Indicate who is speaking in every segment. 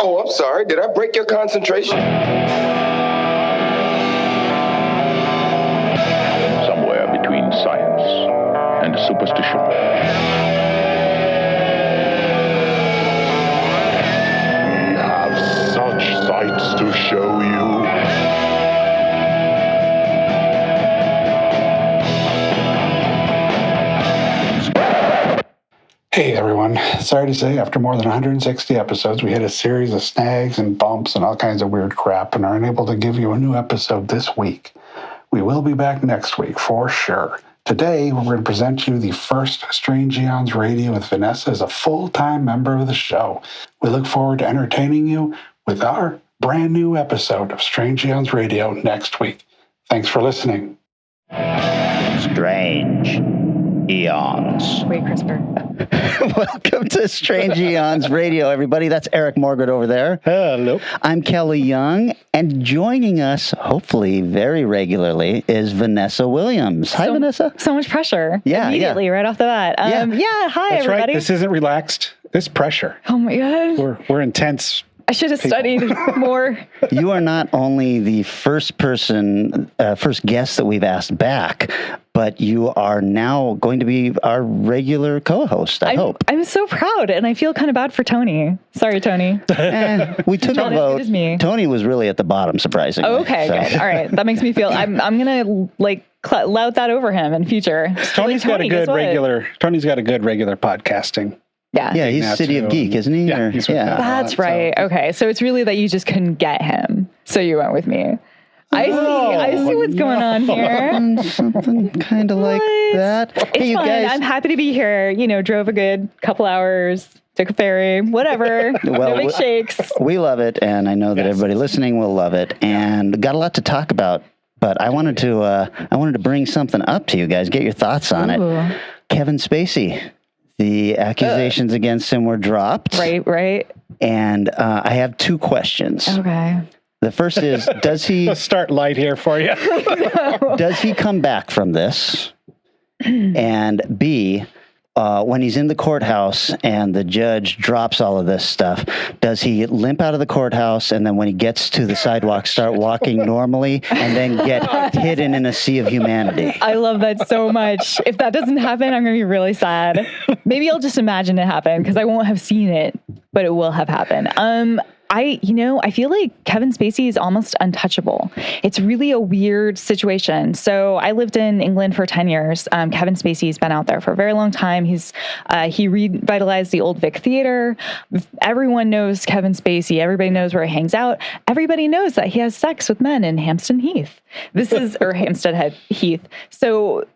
Speaker 1: Oh, I'm sorry. Did I break your concentration?
Speaker 2: Somewhere between science and superstition.
Speaker 3: We have such sights to show you.
Speaker 4: Hey everyone, sorry to say after more than 160 episodes we had a series of snags and bumps and all kinds of weird crap and are unable to give you a new episode this week. We will be back next week for sure. Today we're going to present you the first Strange Eons Radio with Vanessa as a full-time member of the show. We look forward to entertaining you with our brand new episode of Strange Eons Radio next week. Thanks for listening.
Speaker 5: Strange Eons.
Speaker 6: Way crisper.
Speaker 5: Welcome to Strange Eons Radio, everybody. That's Eric Morgan over there.
Speaker 7: Hello.
Speaker 5: I'm Kelly Young, and joining us, hopefully very regularly, is Vanessa Williams. Hi, Vanessa.
Speaker 6: So much pressure.
Speaker 5: Yeah,
Speaker 6: Immediately, right off the bat. Hi,
Speaker 7: That's
Speaker 6: everybody.
Speaker 7: right. This isn't relaxed. This pressure.
Speaker 6: Oh my God.
Speaker 7: We're intense.
Speaker 6: I should have studied more.
Speaker 5: You are not only the first guest that we've asked back, but you are now going to be our regular co-host, I hope.
Speaker 6: I'm so proud, and I feel kind of bad for Tony. Sorry, Tony.
Speaker 5: We took a vote.
Speaker 6: Me.
Speaker 5: Tony was really at the bottom, surprisingly.
Speaker 6: Oh, okay, good. All right. That makes me feel, I'm going to loud that over him in future.
Speaker 7: Tony's got a good regular podcasting.
Speaker 6: Yeah.
Speaker 5: Yeah, he's City of Geek, isn't he?
Speaker 7: Yeah,
Speaker 6: That's right. So. Okay, so it's really that you just couldn't get him, so you went with me. I see what's going on here.
Speaker 5: Something kind of like that.
Speaker 6: It's
Speaker 5: hey, you
Speaker 6: fun.
Speaker 5: guys.
Speaker 6: I'm happy to be here. You know, drove a good couple hours, took a ferry, whatever.
Speaker 5: Well,
Speaker 6: no big shakes.
Speaker 5: We love it, and I know that everybody listening will love it, and got a lot to talk about. But I wanted to bring something up to you guys. Get your thoughts on it. Kevin Spacey. The accusations against him were dropped.
Speaker 6: Right.
Speaker 5: And I have two questions.
Speaker 6: Okay.
Speaker 5: The first is, does he...
Speaker 7: Let's start light here for you.
Speaker 5: Does he come back from this? And B, when he's in the courthouse and the judge drops all of this stuff, does he limp out of the courthouse and then when he gets to the sidewalk start walking normally and then get hidden in a sea of humanity?
Speaker 6: I love that so much. If that doesn't happen, I'm going to be really sad. Maybe I'll just imagine it happen because I won't have seen it, but it will have happened. I feel like Kevin Spacey is almost untouchable. It's really a weird situation. So I lived in England for 10 years. Kevin Spacey's been out there for a very long time. He revitalized the Old Vic Theater. Everyone knows Kevin Spacey. Everybody knows where he hangs out. Everybody knows that he has sex with men in Hampstead Heath. Hampstead Heath. So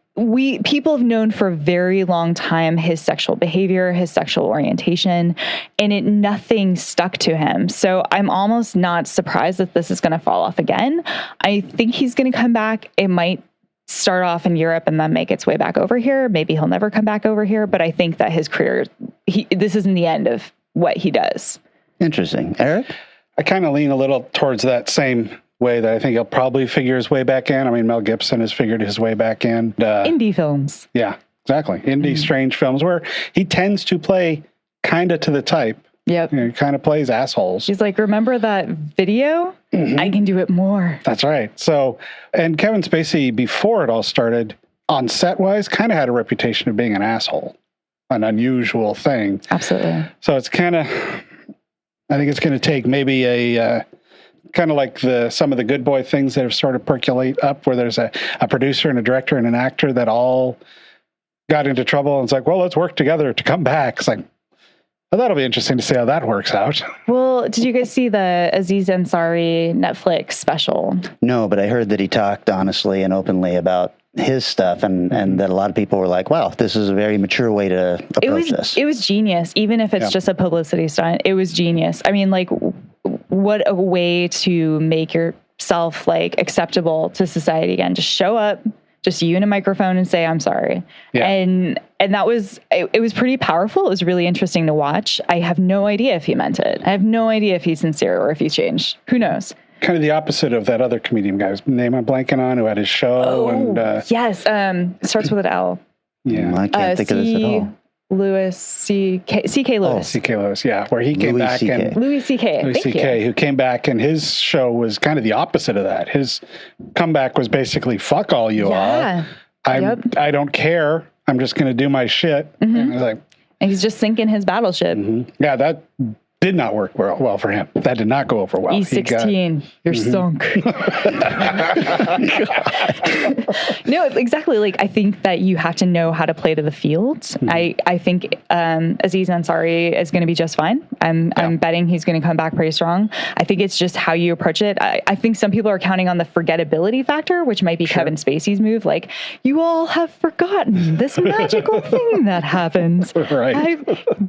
Speaker 6: people have known for a very long time his sexual behavior, his sexual orientation, and nothing stuck to him. So I'm almost not surprised that this is going to fall off again. I think he's going to come back. It might start off in Europe and then make its way back over here. Maybe he'll never come back over here, but I think that his career, this isn't the end of what he does.
Speaker 5: Interesting. Eric?
Speaker 7: I kind of lean a little towards that same way that I think he'll probably figure his way back in. I mean, Mel Gibson has figured his way back in.
Speaker 6: Indie films.
Speaker 7: Yeah, exactly. Indie strange films where he tends to play kind of to the type.
Speaker 6: Yep.
Speaker 7: He kind of plays assholes.
Speaker 6: He's like, remember that video? Mm-hmm. I can do it more.
Speaker 7: That's right. So, and Kevin Spacey, before it all started, on set-wise, kind of had a reputation of being an asshole. An unusual thing.
Speaker 6: Absolutely.
Speaker 7: So it's kind of, I think it's going to take maybe a... kind of like some of the Good Boy things that have sort of percolate up where there's a producer and a director and an actor that all got into trouble and it's like, well, let's work together to come back. It's like, well, that'll be interesting to see how that works out.
Speaker 6: Well, did you guys see the Aziz Ansari Netflix special?
Speaker 5: No, but I heard that he talked honestly and openly about his stuff and that a lot of people were like, wow, this is a very mature way to approach this.
Speaker 6: It was genius. Even if it's just a publicity stunt, it was genius. I mean, like, what a way to make yourself acceptable to society again. Just show up, just you and a microphone and say, I'm sorry. Yeah. And that was, it was pretty powerful. It was really interesting to watch. I have no idea if he meant it. I have no idea if he's sincere or if he's changed. Who knows?
Speaker 7: Kind of the opposite of that other comedian guy's name I'm blanking on who had his show.
Speaker 6: Yes. It starts with an L.
Speaker 5: Yeah. I can't think of this at all.
Speaker 6: Lewis C.K. Lewis.
Speaker 7: C.K. Lewis, yeah, where he came
Speaker 5: Louis
Speaker 7: back
Speaker 5: C.K.
Speaker 7: and
Speaker 6: Louis C.K.
Speaker 7: Louis
Speaker 6: Thank
Speaker 7: C.K.
Speaker 6: you.
Speaker 7: who came back and his show was kind of the opposite of that. His comeback was basically "fuck all you
Speaker 6: Yeah.
Speaker 7: all.
Speaker 6: Yep.
Speaker 7: I don't care. I'm just going to do my shit." And I was like,
Speaker 6: And he's just sinking his battleship.
Speaker 7: yeah, that did not work well for him. That did not go over well.
Speaker 6: E16, you're sunk. No, exactly. Like, I think that you have to know how to play to the field. I think Aziz Ansari is going to be just fine. I'm betting he's going to come back pretty strong. I think it's just how you approach it. I think some people are counting on the forgettability factor, which might be Kevin Spacey's move. Like, you all have forgotten this magical thing that happened.
Speaker 7: Right.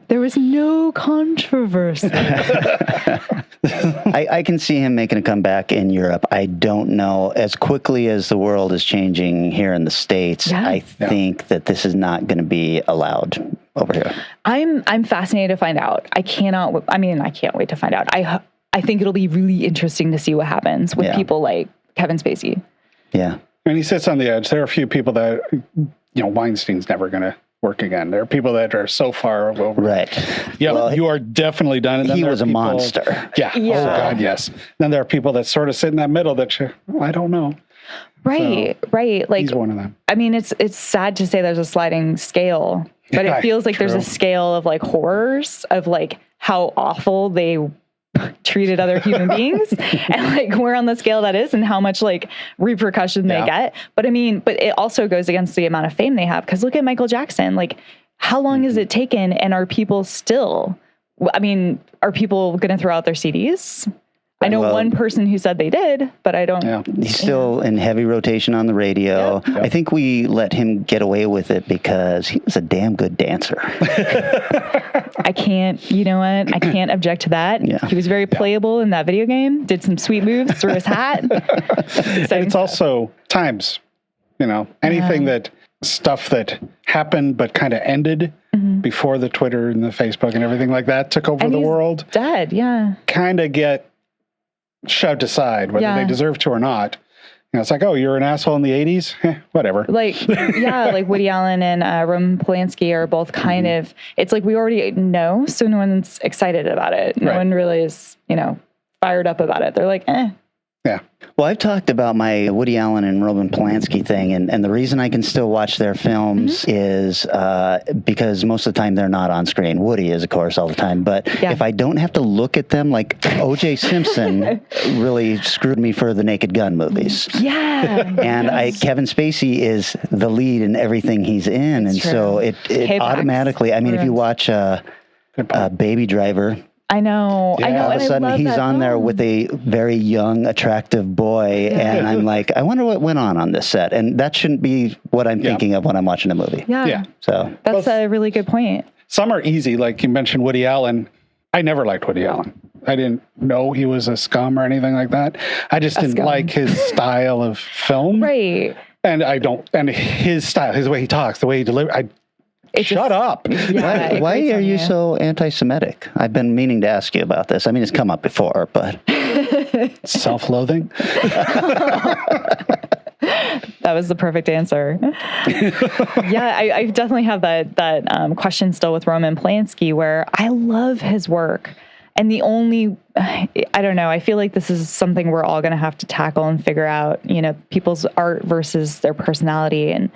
Speaker 6: There was no controversy.
Speaker 5: I can see him making a comeback in Europe. I don't know. As quickly as the world is changing here in the States, I think that this is not going to be allowed over here.
Speaker 6: I'm fascinated to find out. I can't wait to find out. I think it'll be really interesting to see what happens with people like Kevin Spacey.
Speaker 5: Yeah.
Speaker 7: And he sits on the edge. There are a few people that, Weinstein's never going to work again. There are people that are so far over.
Speaker 5: Right.
Speaker 7: Yeah,
Speaker 5: Well,
Speaker 7: you are definitely done. And then
Speaker 5: he
Speaker 7: there are
Speaker 5: was a
Speaker 7: people-
Speaker 5: monster.
Speaker 7: Yeah. Oh, God, yes. Then there are people that sort of sit in that middle that I don't know.
Speaker 6: Right. Like,
Speaker 7: He's one of them.
Speaker 6: I mean, it's sad to say there's a sliding scale, but it feels like there's a scale of like horrors of like how awful they treated other human beings and like where on the scale that is and how much like repercussion they get. But it also goes against the amount of fame they have. Cause look at Michael Jackson, like how long has it taken and are people still, are people going to throw out their CDs? I know one person who said they did, but I don't.
Speaker 7: Yeah.
Speaker 5: He's still in heavy rotation on the radio.
Speaker 7: Yep.
Speaker 5: I think we let him get away with it because he was a damn good dancer.
Speaker 6: I can't object to that.
Speaker 5: Yeah.
Speaker 6: He was very playable in that video game, did some sweet moves through his hat.
Speaker 7: And it's also times, anything stuff that happened but kind of ended before the Twitter and the Facebook and everything like that took over the world.
Speaker 6: Dead, yeah.
Speaker 7: Kind of get shoved aside, whether they deserve to or not. It's like, oh, you're an asshole in the 80s? Whatever.
Speaker 6: Like, like Woody Allen and Roman Polanski are both kind of, it's like we already know, so no one's excited about it. No one really is, fired up about it. They're like, eh.
Speaker 7: Yeah.
Speaker 5: Well, I've talked about my Woody Allen and Roman Polanski thing, and the reason I can still watch their films is because most of the time they're not on screen. Woody is, of course, all the time. But if I don't have to look at them, like O.J. Simpson really screwed me for the Naked Gun movies.
Speaker 6: Yeah.
Speaker 5: And Kevin Spacey is the lead in everything he's in. And so it automatically, if you watch Baby Driver,
Speaker 6: I know.
Speaker 5: all of a sudden he's on there with a very young, attractive boy. And I'm like, I wonder what went on this set. And that shouldn't be what I'm thinking of when I'm watching a movie.
Speaker 6: Yeah.
Speaker 5: So
Speaker 6: that's a really good point.
Speaker 7: Some are easy. Like you mentioned Woody Allen. I never liked Woody Allen. I didn't know he was a scum or anything like that. I just didn't like his style of film.
Speaker 6: Right.
Speaker 7: And and his style, his way he talks, the way he delivers. Shut up.
Speaker 6: Yeah,
Speaker 5: why are you so anti-Semitic? I've been meaning to ask you about this. It's come up before, but...
Speaker 7: Self-loathing?
Speaker 6: That was the perfect answer. I definitely have that question still with Roman Polanski where I love his work. And the only, I don't know, I feel like this is something we're all going to have to tackle and figure out, people's art versus their personality. And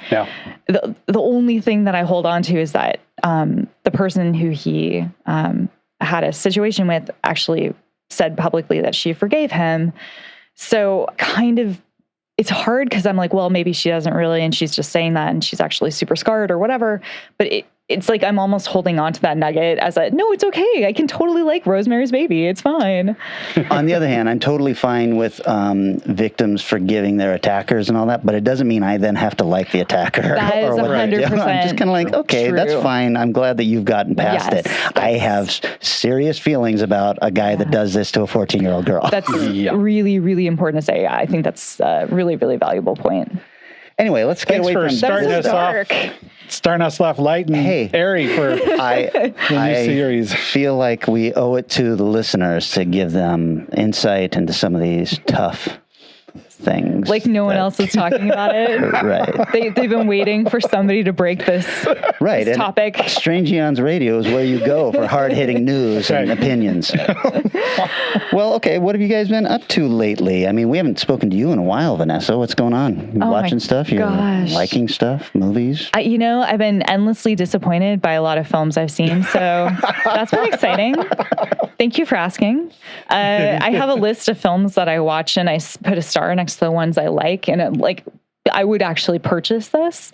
Speaker 6: the only thing that I hold on to is that the person who he had a situation with actually said publicly that she forgave him. So kind of, it's hard because I'm like, well, maybe she doesn't really, and she's just saying that and she's actually super scarred or whatever. But it's like I'm almost holding on to that nugget as no, it's okay. I can totally like Rosemary's Baby. It's fine.
Speaker 5: On the other hand, I'm totally fine with victims forgiving their attackers and all that, but it doesn't mean I then have to like the attacker.
Speaker 6: That is 100%.
Speaker 5: I'm just kind of like, okay, that's fine. I'm glad that you've gotten past it. I have serious feelings about a guy that does this to a 14-year-old girl.
Speaker 6: That's really, really important to say. I think that's a really, really valuable point.
Speaker 5: Anyway, let's get away from
Speaker 7: starting us off light and airy for the new series.
Speaker 5: I feel like we owe it to the listeners to give them insight into some of these tough things.
Speaker 6: Like no one else is talking about it.
Speaker 5: Right.
Speaker 6: They've been waiting for somebody to break this,
Speaker 5: Right.
Speaker 6: this
Speaker 5: And
Speaker 6: topic.
Speaker 5: Strange Eons Radio is where you go for hard-hitting news and opinions. Well, okay, what have you guys been up to lately? I mean, we haven't spoken to you in a while, Vanessa. What's going on? You
Speaker 6: Oh my
Speaker 5: watching stuff? You're
Speaker 6: gosh.
Speaker 5: liking stuff? Movies?
Speaker 6: I've been endlessly disappointed by a lot of films I've seen, so that's been exciting. Thank you for asking. I have a list of films that I watch, and I put a star next to the ones I like, and I would actually purchase this.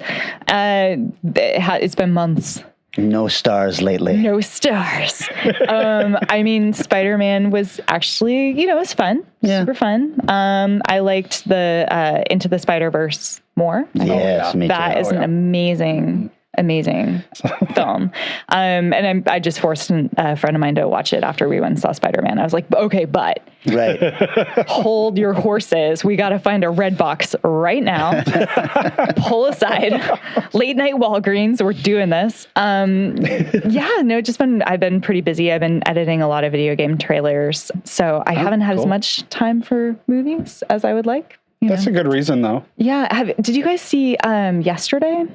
Speaker 6: It's been months.
Speaker 5: No stars lately.
Speaker 6: No stars. I mean, Spider-Man was actually, it was fun.
Speaker 5: Yeah.
Speaker 6: Super fun. I liked the Into the Spider-Verse more.
Speaker 5: Yes, me too.
Speaker 6: That is an amazing film. And I just forced a friend of mine to watch it after we went and saw Spider-Man. I was like, okay, but
Speaker 5: Right.
Speaker 6: hold your horses. We got to find a red box right now. Pull aside. Late night Walgreens. We're doing this. I've been pretty busy. I've been editing a lot of video game trailers. So I haven't had as much time for movies as I would like.
Speaker 7: That's a good reason, though.
Speaker 6: Yeah. Did you guys see Yesterday?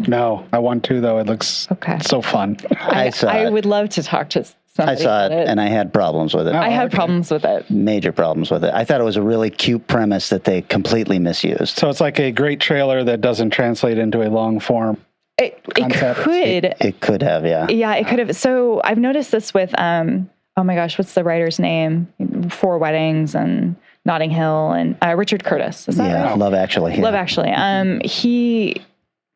Speaker 7: No, I want to, though. It looks so fun.
Speaker 5: I saw
Speaker 6: I
Speaker 5: it.
Speaker 6: would love to talk to somebody
Speaker 5: I saw
Speaker 6: about
Speaker 5: it, and I had problems with it.
Speaker 6: I had problems with it.
Speaker 5: Major problems with it. I thought it was a really cute premise that they completely misused.
Speaker 7: So it's like a great trailer that doesn't translate into a long form.
Speaker 6: It could.
Speaker 5: It could have, yeah.
Speaker 6: Yeah, it could have. So I've noticed this with, oh my gosh, what's the writer's name? Four Weddings and Notting Hill and Richard Curtis. Is that
Speaker 5: Yeah,
Speaker 6: right?
Speaker 5: Love Actually. Yeah.
Speaker 6: Love Actually.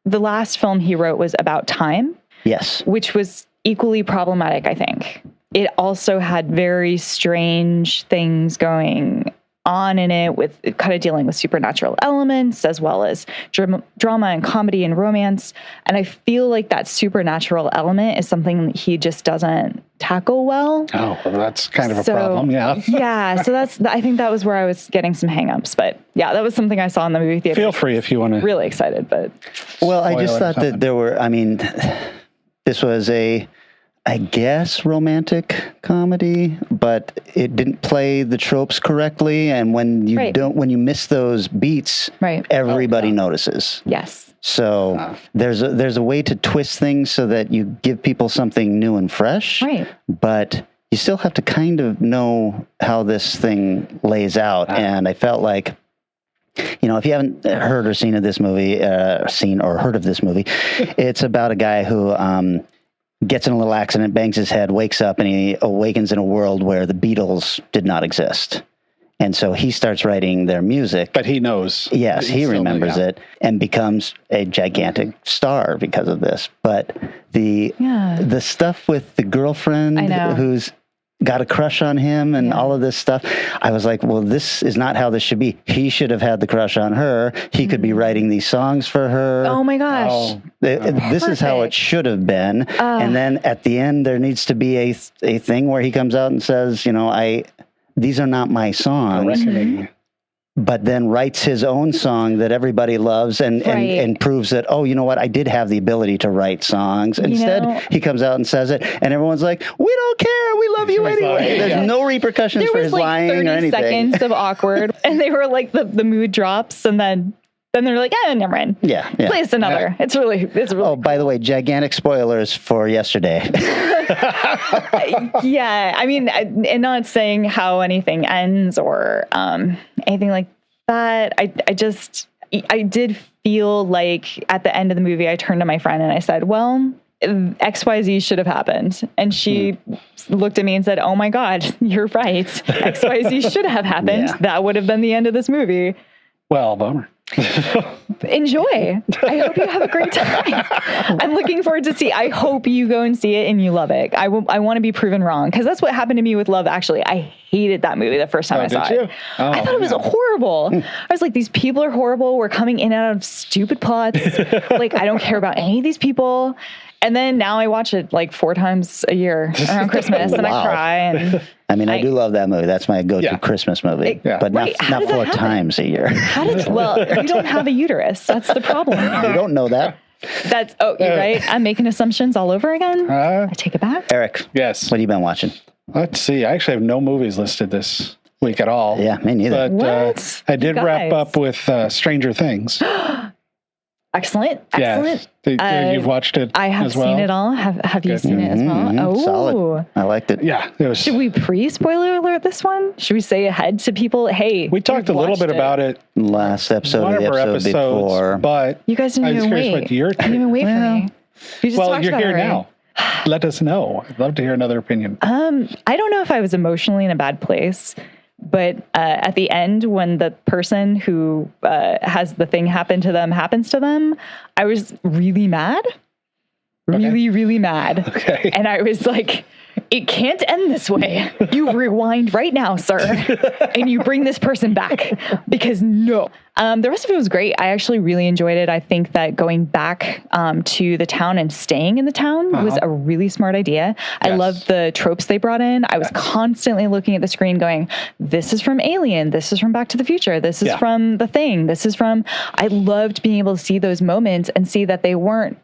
Speaker 6: The last film he wrote was about time,
Speaker 5: Yes.
Speaker 6: which was equally problematic, I think. It also had very strange things going on in it, with kind of dealing with supernatural elements as well as drama and comedy and romance. And I feel like that supernatural element is something that he just doesn't tackle well.
Speaker 7: Oh, well, that's kind of a problem, yeah.
Speaker 6: Yeah, so I think that was where I was getting some hangups. But yeah, that was something I saw in the movie theater.
Speaker 7: Feel free if you want to.
Speaker 6: Really excited, but
Speaker 5: Well, I just
Speaker 7: Spoiler
Speaker 5: thought that
Speaker 7: something.
Speaker 5: there were, this was I guess, romantic comedy, but it didn't play the tropes correctly. And when you
Speaker 6: Right.
Speaker 5: when you miss those beats,
Speaker 6: Right.
Speaker 5: everybody notices.
Speaker 6: yes.
Speaker 5: So there's a way to twist things so that you give people something new and fresh.
Speaker 6: Right.
Speaker 5: But you still have to kind of know how this thing lays out. And I felt like, if you haven't heard or seen of this movie, heard of this movie, it's about a guy who gets in a little accident, bangs his head, wakes up, and he awakens in a world where the Beatles did not exist. And so he starts writing their music.
Speaker 7: But he knows.
Speaker 5: Yes, he
Speaker 7: still
Speaker 5: remembers
Speaker 7: knows, yeah.
Speaker 5: it and becomes a gigantic star because of this. But the stuff with the girlfriend
Speaker 6: I know.
Speaker 5: who's got a crush on him and all of this stuff, I was like, well, this is not how this should be. He should have had the crush on her. He could be writing these songs for her.
Speaker 6: Oh my gosh.
Speaker 5: This is how it
Speaker 6: Perfect.
Speaker 5: should have been. And then at the end, there needs to be a thing where he comes out and says, these are not my songs,
Speaker 7: Reckoning.
Speaker 5: but then writes his own song that everybody loves and proves that, oh, you know what? I did have the ability to write songs. Instead, he comes out and says it, and everyone's like, we don't care. We love you anyway. There's no repercussions
Speaker 6: There
Speaker 5: for
Speaker 6: was
Speaker 5: his
Speaker 6: like
Speaker 5: lying
Speaker 6: 30
Speaker 5: or anything.
Speaker 6: seconds of awkward, and they were like the mood drops, and then they're like, never mind.
Speaker 5: Yeah.
Speaker 6: Play us another. It's really.
Speaker 5: Oh, by the way, gigantic spoilers for Yesterday.
Speaker 6: Yeah, I mean, and not saying how anything ends or anything like that. I did feel like at the end of the movie, I turned to my friend and I said, well, XYZ should have happened. And she looked at me and said, oh my God, you're right. XYZ should have happened.
Speaker 5: Yeah.
Speaker 6: That would have been the end of this movie.
Speaker 7: Well, bummer.
Speaker 6: Enjoy. I hope you have a great time. I'm looking forward to see. I hope you go and see it and you love it. I want to be proven wrong, because that's what happened to me with Love Actually. I hated that movie the first time I saw it. I thought it was horrible. I was like, these people are horrible. We're coming in and out of stupid plots. Like, I don't care about any of these people. And then now I watch it like 4 times a year around Christmas, and I
Speaker 5: Wow.
Speaker 6: cry. And
Speaker 5: I mean, I do love that movie. That's my go-to Christmas movie, but
Speaker 6: Right. How
Speaker 5: not
Speaker 6: did that
Speaker 5: 4
Speaker 6: happen?
Speaker 5: times a year.
Speaker 6: well, you don't have a uterus. That's the problem.
Speaker 5: You don't know that.
Speaker 6: You're right. I'm making assumptions all over again. I take it back.
Speaker 5: Eric,
Speaker 7: Yes.
Speaker 5: what have you been watching?
Speaker 7: Let's see. I actually have no movies listed this week at all.
Speaker 5: Yeah, me neither.
Speaker 7: But
Speaker 6: What?
Speaker 7: I did
Speaker 6: You
Speaker 7: wrap
Speaker 6: guys.
Speaker 7: up with Stranger Things.
Speaker 6: Excellent. Excellent.
Speaker 7: You've watched it
Speaker 6: I have
Speaker 7: as well?
Speaker 6: seen it all. Have you seen it as well?
Speaker 5: Mhm,
Speaker 6: Oh,
Speaker 5: solid. I liked it.
Speaker 7: Yeah, it was.
Speaker 6: Should we pre-spoiler alert this one? Should we say ahead to people, hey,
Speaker 7: We talked a little bit about it
Speaker 5: Last episode
Speaker 7: one
Speaker 5: of
Speaker 7: of
Speaker 5: the
Speaker 7: our
Speaker 5: episode
Speaker 7: episodes,
Speaker 5: before.
Speaker 7: but
Speaker 6: You guys didn't
Speaker 7: I was
Speaker 6: even
Speaker 7: curious
Speaker 6: wait.
Speaker 7: what your
Speaker 6: You didn't even wait for me. You just
Speaker 7: well,
Speaker 6: talked
Speaker 7: you're
Speaker 6: about
Speaker 7: here
Speaker 6: it already.
Speaker 7: now. Let us know. I'd love to hear another opinion.
Speaker 6: I don't know if I was emotionally in a bad place, but at the end, when the person who has the thing happen to them happens to them, I was really mad. Really, really mad.
Speaker 7: Okay.
Speaker 6: And I was like, it can't end this way. You rewind right now, sir, and you bring this person back because no. The rest of it was great. I actually really enjoyed it. I think that going back to the town and staying in the town was a really smart idea. I loved the tropes they brought in. I was constantly looking at the screen going, this is from Alien. This is from Back to the Future. This is from The Thing. This is from... I loved being able to see those moments and see that they weren't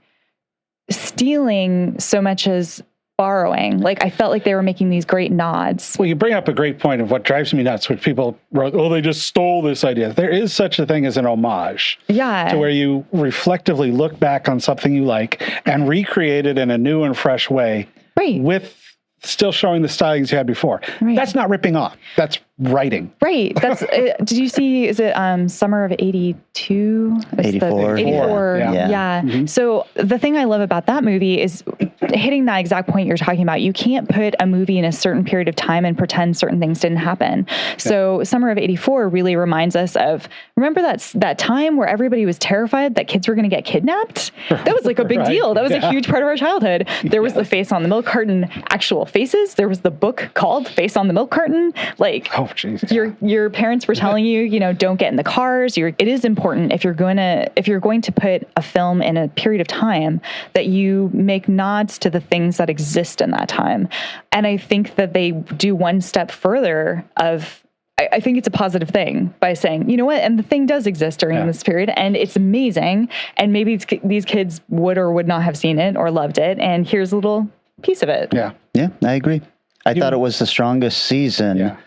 Speaker 6: stealing so much as borrowing. Like, I felt like they were making these great nods.
Speaker 7: Well, you bring up a great point of what drives me nuts, which people wrote, oh, they just stole this idea. There is such a thing as an homage.
Speaker 6: Yeah.
Speaker 7: To where you reflectively look back on something you like and recreate it in a new and fresh way.
Speaker 6: Right.
Speaker 7: With still showing the stylings you had before.
Speaker 6: Right.
Speaker 7: That's not ripping off. That's writing.
Speaker 6: Right. That's. Did you see? Is it summer of '82?
Speaker 5: 84.
Speaker 6: 84.
Speaker 7: Yeah.
Speaker 6: Yeah. So the thing I love about that movie is hitting that exact point you're talking about. You can't put a movie in a certain period of time and pretend certain things didn't happen. So summer of '84 really reminds us of, remember that time where everybody was terrified that kids were going to get kidnapped? That was like a big deal. That was a huge part of our childhood. There was the face on the milk carton, actual faces. There was the book called Face on the Milk Carton. Like,
Speaker 7: Oh, jeez.
Speaker 6: your parents were telling you, don't get in the cars. It is important if you're going to put a film in a period of time that you make nods to the things that exist in that time. And I think that they do one step further of, I think it's a positive thing by saying, you know what, and the thing does exist during this period, and it's amazing, and maybe these kids would or would not have seen it or loved it, and here's a little piece of it.
Speaker 7: Yeah.
Speaker 5: Yeah, I agree. I thought it was the strongest season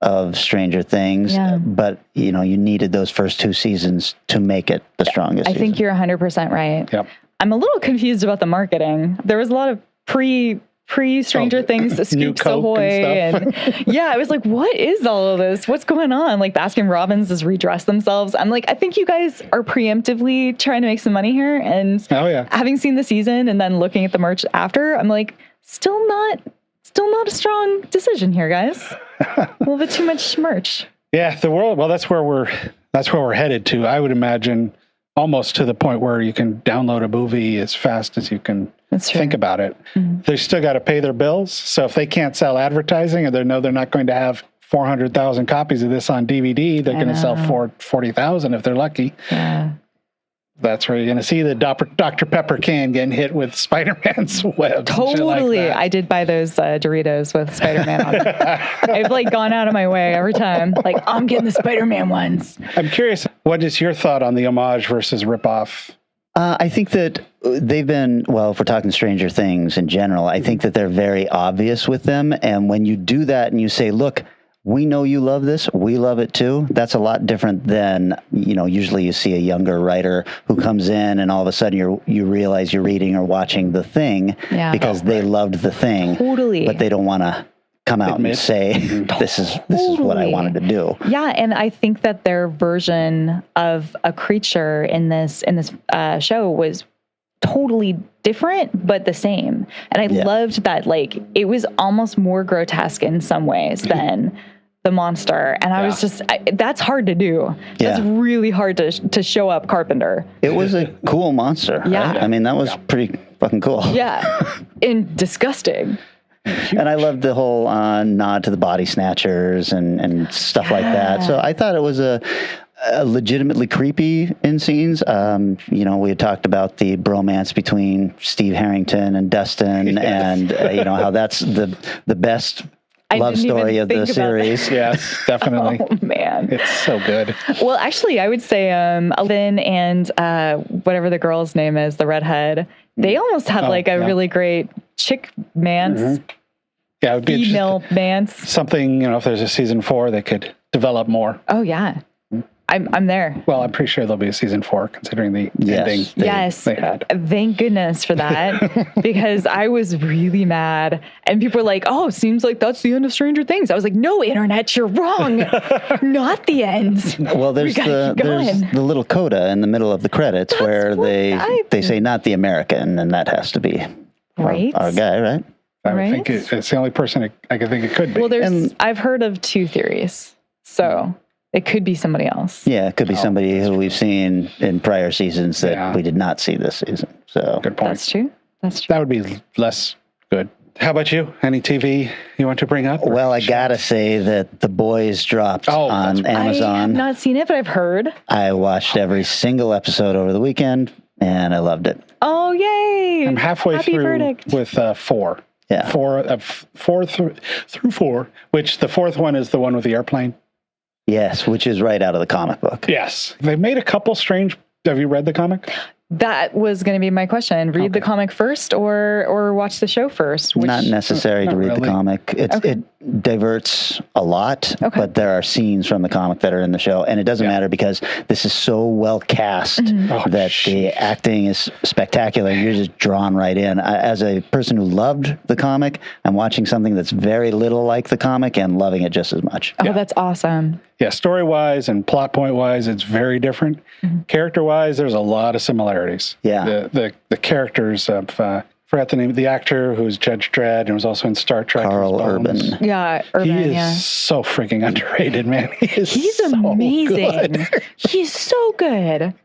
Speaker 5: of Stranger Things, but you needed those first two seasons to make it the strongest.
Speaker 6: I think you're 100% right.
Speaker 7: Yep.
Speaker 6: I'm a little confused about the marketing. There was a lot of pre Stranger Things,
Speaker 7: New
Speaker 6: Scoops
Speaker 7: Coke
Speaker 6: Ahoy,
Speaker 7: and
Speaker 6: and I was like, what is all of this? What's going on? Like, Baskin Robbins has redressed themselves. I'm like, I think you guys are preemptively trying to make some money here. And having seen the season and then looking at the merch after, I'm like, still not a strong decision here, guys. A little bit too much merch.
Speaker 7: Yeah, the world. Well, that's where we're headed to. I would imagine almost to the point where you can download a movie as fast as you can think about it. Mm-hmm. They still got to pay their bills. So if they can't sell advertising, or they know they're not going to have 400,000 copies of this on DVD, they're going to sell 40,000 if they're lucky.
Speaker 6: Yeah.
Speaker 7: That's where you're going to see the Dr. Pepper can getting hit with Spider-Man's webs.
Speaker 6: Totally.
Speaker 7: Like
Speaker 6: I did buy those Doritos with Spider-Man on it. I've gone out of my way every time. I'm getting the Spider-Man ones.
Speaker 7: I'm curious, what is your thought on the homage versus ripoff?
Speaker 5: I think that they've been, if we're talking Stranger Things in general, I think that they're very obvious with them. And when you do that and you say, look, we know you love this, we love it too, that's a lot different than, usually you see a younger writer who comes in and all of a sudden you realize you're reading or watching The Thing because they loved The Thing.
Speaker 6: Totally.
Speaker 5: But they don't want to come out and say, this is what I wanted to do.
Speaker 6: Yeah, and I think that their version of a creature in this show was totally different but the same. And I loved that it was almost more grotesque in some ways than the monster. And I was just, that's hard to do. That's really hard to show up Carpenter.
Speaker 5: It was a cool monster.
Speaker 6: Yeah.
Speaker 5: Right? I mean, that was pretty fucking cool.
Speaker 6: Yeah. And disgusting.
Speaker 5: And I loved the whole nod to the body snatchers and stuff like that. So I thought it was a legitimately creepy in scenes. We had talked about the bromance between Steve Harrington and Dustin and, how that's the best love story of the series.
Speaker 7: Yes, definitely.
Speaker 6: Oh, man.
Speaker 7: It's so good.
Speaker 6: Well, actually, I would say Alvin and whatever the girl's name is, the redhead, they almost had a really great chick-mance.
Speaker 7: Yeah, it would be
Speaker 6: female mance.
Speaker 7: something, if there's a season 4, they could develop more.
Speaker 6: Oh yeah, I'm there.
Speaker 7: Well, I'm pretty sure there'll be a season 4, considering the ending
Speaker 6: Yes.
Speaker 7: they had.
Speaker 6: Thank goodness for that, because I was really mad. And people were like, oh, seems like that's the end of Stranger Things. I was like, no, internet, you're wrong. Not the end.
Speaker 5: Well, there's the little coda in the middle of the credits where they say not the American, and that has to be
Speaker 6: right.
Speaker 5: our guy, right?
Speaker 7: I would think it's the only person I could think it could be.
Speaker 6: Well, I've heard of 2 theories, so it could be somebody else.
Speaker 5: Yeah, it could be somebody who we've seen in prior seasons that we did not see this season. So
Speaker 7: good point.
Speaker 6: That's true.
Speaker 7: That would be less good. How about you? Any TV you want to bring up?
Speaker 5: Well, I gotta say that The Boys dropped on Amazon.
Speaker 6: I have not seen it, but I've heard.
Speaker 5: I watched every single episode over the weekend, and I loved it.
Speaker 6: Oh, yay!
Speaker 7: I'm halfway
Speaker 6: Happy
Speaker 7: through
Speaker 6: verdict.
Speaker 7: with 4.
Speaker 5: Yeah,
Speaker 7: 4 through 4. Which the 4th one is the one with the airplane.
Speaker 5: Yes, which is right out of the comic book.
Speaker 7: Yes, they made a couple strange. Have you read the comic?
Speaker 6: That was going to be my question. Read the comic first or watch the show first?
Speaker 5: Not necessary to read the comic. It diverts a lot, but there are scenes from the comic that are in the show. And it doesn't matter because this is so well cast that the acting is spectacular. You're just drawn right in. As a person who loved the comic, I'm watching something that's very little like the comic and loving it just as much.
Speaker 6: Oh, that's awesome.
Speaker 7: Yeah, story-wise and plot point-wise, it's very different. Character-wise, there's a lot of similarities.
Speaker 5: Yeah.
Speaker 7: The characters of, forgot the name of the actor who's Judge Dredd and was also in Star Trek.
Speaker 5: Carl Urban.
Speaker 6: Yeah, Urban,
Speaker 7: He is so freaking underrated, man. He's
Speaker 6: so
Speaker 7: amazing.
Speaker 6: Good. He's so good.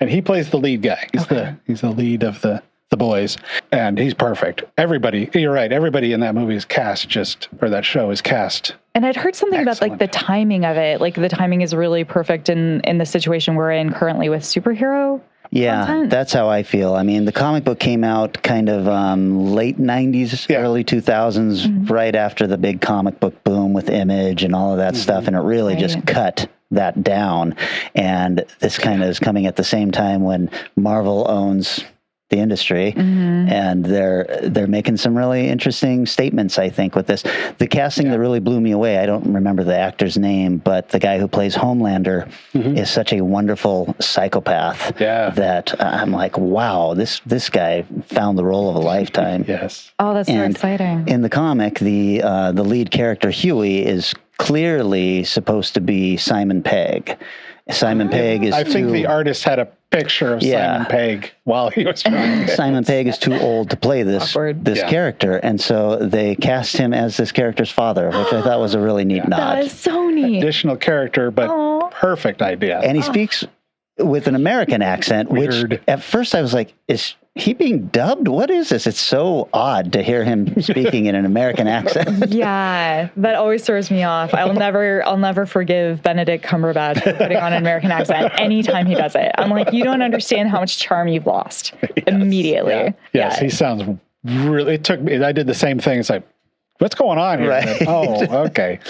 Speaker 7: And he plays the lead guy. He's the lead of the Boys, and he's perfect. Everybody, you're right. Everybody in that movie is cast that show is cast.
Speaker 6: And I'd heard something about like the timing of it. Like the timing is really perfect in the situation we're in currently with superhero.
Speaker 5: Yeah,
Speaker 6: content.
Speaker 5: That's how I feel. I mean, the comic book came out kind of late 90s, early 2000s, right after the big comic book boom with Image and all of that stuff. And it really just cut that down. And this kind of is coming at the same time when Marvel owns the industry, and they're making some really interesting statements, I think, with this. The casting that really blew me away, I don't remember the actor's name, but the guy who plays Homelander is such a wonderful psychopath that I'm like, wow, this guy found the role of a lifetime.
Speaker 7: Yes.
Speaker 6: Oh, that's so exciting.
Speaker 5: In the comic, the lead character, Huey, is clearly supposed to be Simon Pegg. Simon Pegg is
Speaker 7: I think the artist had a picture of Simon Pegg while he was trying.
Speaker 5: Simon Pegg is too old to play this character, and so they cast him as this character's father, which I thought was a really neat nod.
Speaker 6: That is so neat.
Speaker 7: Additional character, but perfect idea.
Speaker 5: And he speaks with an American accent, which at first I was like, is he being dubbed? What is this? It's so odd to hear him speaking in an American accent.
Speaker 6: Yeah, that always throws me off. I'll never forgive Benedict Cumberbatch for putting on an American accent anytime he does it. I'm like, you don't understand how much charm you've lost immediately.
Speaker 7: Yeah. Yes, he sounds really. It took me. I did the same thing. It's like, what's going on here?
Speaker 5: Right.
Speaker 7: Oh, okay.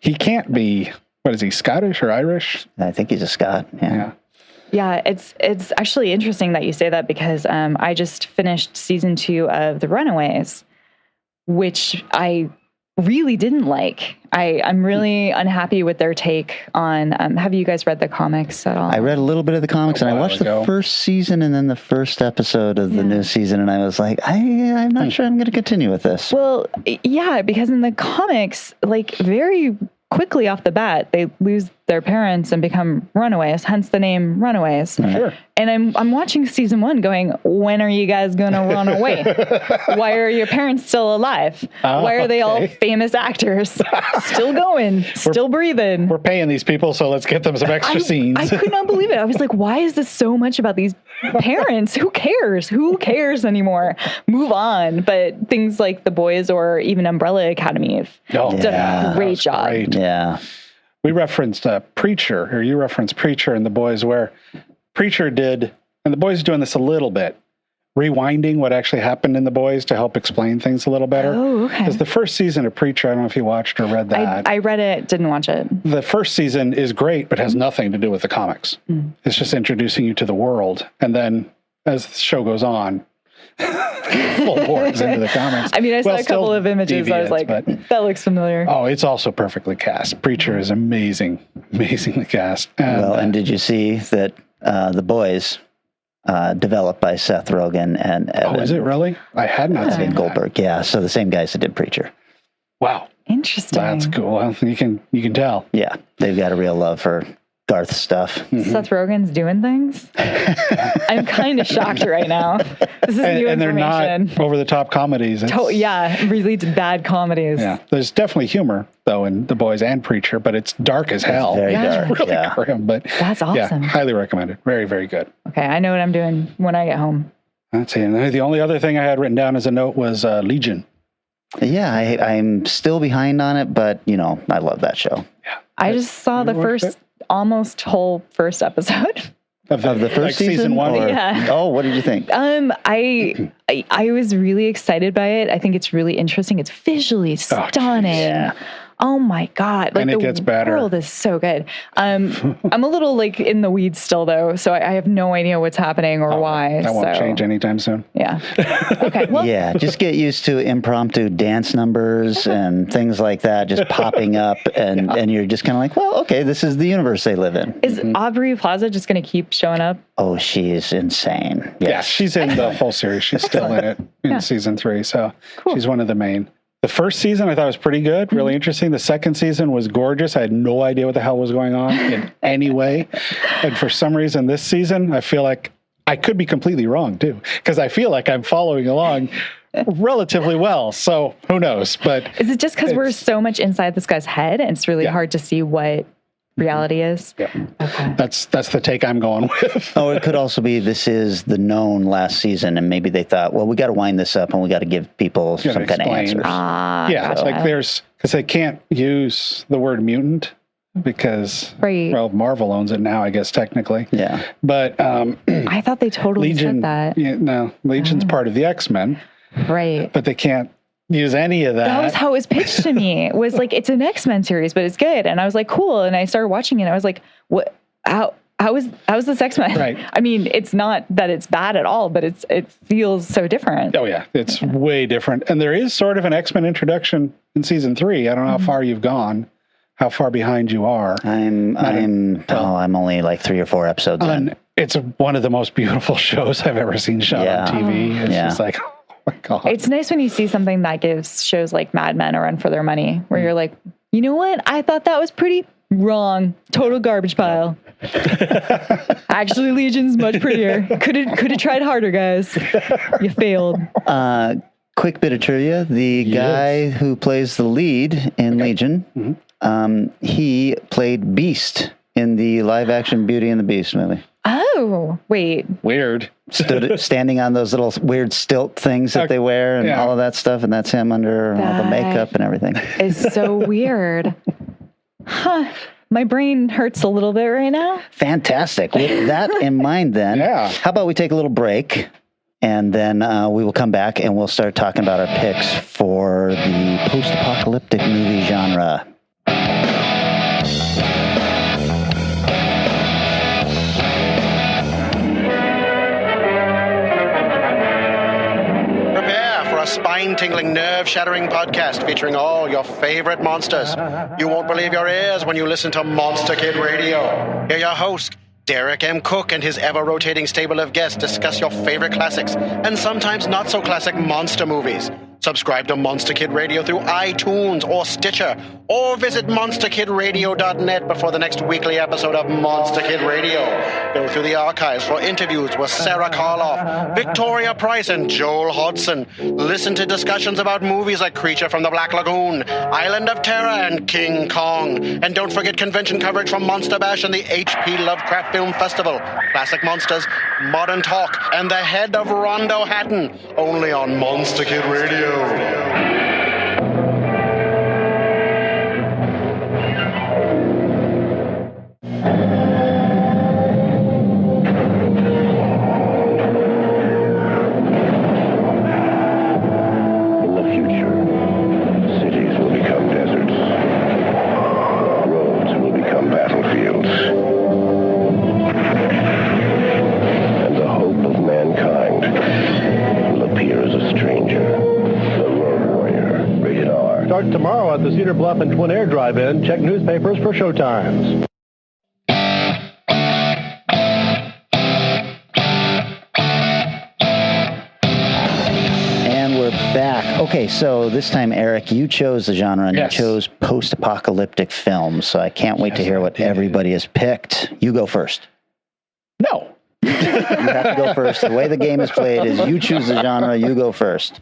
Speaker 7: He can't be. What is he? Scottish or Irish?
Speaker 5: I think he's a Scot. Yeah.
Speaker 6: Yeah, it's actually interesting that you say that because I just finished season 2 of The Runaways, which I really didn't like. I'm really unhappy with their take on. Have you guys read the comics at all?
Speaker 5: I read a little bit of the comics, and I watched the first season and then the first episode of the new season, and I was like, I'm not sure I'm going to continue with this.
Speaker 6: Well, yeah, because in the comics, like very quickly off the bat, they lose their parents and become runaways, hence the name Runaways.
Speaker 7: Sure.
Speaker 6: And I'm watching season 1 going, when are you guys going to run away? Why are your parents still alive? Why are they all famous actors? Still going, still breathing.
Speaker 7: We're paying these people, so let's get them some extra scenes.
Speaker 6: I could not believe it. I was like, why is this so much about these parents? Who cares? Who cares anymore? Move on. But things like The Boys or even Umbrella Academy have done a great job.
Speaker 7: Great.
Speaker 5: Yeah.
Speaker 7: We referenced Preacher, or you referenced Preacher in The Boys, where Preacher did, and The Boys is doing this a little bit, rewinding what actually happened in The Boys to help explain things a little better.
Speaker 6: Oh, okay.
Speaker 7: Because the first season of Preacher, I don't know if you watched or read that.
Speaker 6: I read it, didn't watch it.
Speaker 7: The first season is great, but has nothing to do with the comics. It's just introducing you to the world. And then as the show goes on, full bores into the comics.
Speaker 6: I mean, I saw
Speaker 7: Well,
Speaker 6: a couple
Speaker 7: still
Speaker 6: of images. I was like,
Speaker 7: deviants,
Speaker 6: that looks familiar.
Speaker 7: oh, it's also perfectly cast. Preacher is amazingly cast.
Speaker 5: And did you see that The Boys, developed by Seth Rogen and Evan
Speaker 7: oh, is it really? I had not seen that.
Speaker 5: Goldberg? Yeah, so the same guys that did Preacher.
Speaker 7: Wow,
Speaker 6: Interesting.
Speaker 7: that's cool. Well, you can tell.
Speaker 5: Yeah, they've got a real love for Garth stuff.
Speaker 6: Seth Rogen's doing things. I'm kind of shocked right now. This is new
Speaker 7: And they're
Speaker 6: information.
Speaker 7: not over the top comedies.
Speaker 6: Yeah, really bad comedies.
Speaker 7: Yeah, there's definitely humor though in The Boys and Preacher, but it's dark as hell.
Speaker 5: Very
Speaker 6: Yeah.
Speaker 5: dark.
Speaker 7: Really
Speaker 5: Yeah.
Speaker 7: grim, but
Speaker 6: That's awesome.
Speaker 7: yeah, highly recommended. Very, very good.
Speaker 6: Okay, I know what I'm doing when I get home.
Speaker 7: Let's see. And the only other thing I had written down as a note was Legion.
Speaker 5: Yeah, I'm still behind on it, but I love that show.
Speaker 6: I just saw the
Speaker 7: You watched
Speaker 6: first, almost whole first episode.
Speaker 7: Of
Speaker 5: The first
Speaker 7: season one.
Speaker 5: or-
Speaker 6: Yeah.
Speaker 5: Oh, what did you think?
Speaker 6: I was really excited by it. I think it's really interesting. It's visually stunning.
Speaker 5: yeah.
Speaker 6: Oh my God. Like
Speaker 7: And it
Speaker 6: the
Speaker 7: gets better.
Speaker 6: world is so good. I'm a little like in the weeds still though. So I have no idea what's happening or why.
Speaker 7: That won't
Speaker 6: so,
Speaker 7: change anytime soon.
Speaker 6: Yeah. Okay. Well,
Speaker 5: Yeah, just get used to impromptu dance numbers and things like that just popping up, and you're just kind of like, well, okay, this is the universe they live in.
Speaker 6: is Aubrey Plaza just going to keep showing up?
Speaker 5: Oh, she is insane.
Speaker 7: Yeah,
Speaker 5: Yes.
Speaker 7: she's in the whole series. She's still in it in season 3. So she's one of the main. The first season I thought was pretty good, really interesting. The second season was gorgeous. I had no idea what the hell was going on in any way. And for some reason, this season, I feel like I could be completely wrong too, because I feel like I'm following along relatively well. So who knows? But
Speaker 6: Is it just because we're so much inside this guy's head and it's really hard to see what reality is?
Speaker 7: yeah,
Speaker 6: Okay.
Speaker 7: that's the take I'm going with.
Speaker 5: Oh, it could also be this is the known last season, and maybe they thought, well, we got to wind this up and we got to give people
Speaker 7: Gotta
Speaker 5: some kind of
Speaker 7: explain.
Speaker 5: answers.
Speaker 7: Yeah, it's like because they can't use the word mutant because
Speaker 6: Right.
Speaker 7: well, Marvel owns it now, I guess technically.
Speaker 5: Yeah.
Speaker 7: But
Speaker 6: I thought they totally
Speaker 7: Legion,
Speaker 6: said that.
Speaker 7: yeah, no, Legion's part of the X-Men,
Speaker 6: Right.
Speaker 7: but they can't use any of that.
Speaker 6: That was how it was pitched to me. It was like, it's an X-Men series, but it's good. And I was like, cool. And I started watching it. And I was like, what? How is this X-Men?
Speaker 7: Right.
Speaker 6: I mean, it's not that it's bad at all, but it feels so different.
Speaker 7: Oh yeah, it's way different. And there is sort of an X-Men introduction in season 3. I don't know how far you've gone, how far behind you are.
Speaker 5: I'm only like 3 or 4 episodes in.
Speaker 7: And it's one of the most beautiful shows I've ever seen shot
Speaker 5: Yeah.
Speaker 7: on TV. It's
Speaker 5: Yeah.
Speaker 7: just like, oh my God.
Speaker 6: It's nice when you see something that gives shows like Mad Men a run for their money, where you're like, you know what? I thought that was pretty wrong. Total garbage pile. Actually, Legion's much prettier. Could have tried harder, guys. You failed.
Speaker 5: Quick bit of trivia. The guy who plays the lead in Legion, he played Beast in the live-action Beauty and the Beast movie.
Speaker 6: Oh, wait.
Speaker 7: Weird.
Speaker 5: Standing on those little weird stilt things that they wear and
Speaker 7: Yeah.
Speaker 5: all of that stuff, and that's him under all the
Speaker 6: That-
Speaker 5: makeup and everything.
Speaker 6: It's so weird. Huh. My brain hurts a little bit right now.
Speaker 5: Fantastic. With that in mind, then,
Speaker 7: Yeah.
Speaker 5: how about we take a little break, and then we will come back and we'll start talking about our picks for the post-apocalyptic movie genre.
Speaker 8: Prepare for a spine-tingling, nerve-shattering podcast featuring all your favorite monsters. You won't believe your ears when you listen to Monster Kid Radio. Hear your host, Derek M. Cook, and his ever-rotating stable of guests discuss your favorite classics and sometimes not-so-classic monster movies. Subscribe to Monster Kid Radio through iTunes or Stitcher, or visit monsterkidradio.net before the next weekly episode of Monster Kid Radio. Go through the archives for interviews with Sarah Karloff, Victoria Price, and Joel Hodgson. Listen to discussions about movies like Creature from the Black Lagoon, Island of Terror, and King Kong. And don't forget convention coverage from Monster Bash and the H.P. Lovecraft Film Festival, Classic Monsters, Modern Talk, and the head of Rondo Hatton, only on Monster Kid Radio.
Speaker 2: In the future, cities will become deserts. Roads will become battlefields. And the hope of mankind will
Speaker 9: tomorrow at the Cedar Bluff and Twin Air Drive-In. Check newspapers for showtimes.
Speaker 5: And we're back. Okay, so this time, Eric, you chose the genre and
Speaker 7: Yes.
Speaker 5: you chose post-apocalyptic films. So I can't wait to hear what everybody has picked. You go first.
Speaker 7: No.
Speaker 5: You have to go first. The way the game is played is you choose the genre, you go first.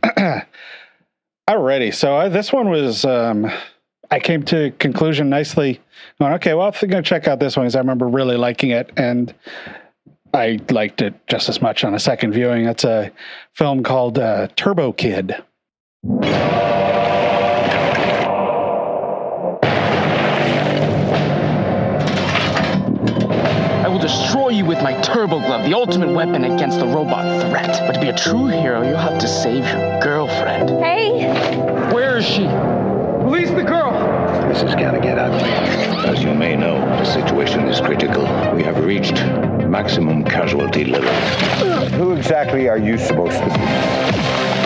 Speaker 7: Alrighty. So this one was, I came to a conclusion nicely. Going, okay, well, I'm going to check out this one because I remember really liking it. And I liked it just as much on a second viewing. It's a film called Turbo Kid.
Speaker 10: I will destroy you with my turbo glove, the ultimate weapon against the robot threat. But to be a true hero, you'll have to save your girlfriend.
Speaker 11: Hey!
Speaker 10: Where is she? Release the girl!
Speaker 2: This is gonna get ugly. As you may know, the situation is critical. We have reached maximum casualty level.
Speaker 1: Who exactly are you supposed to be?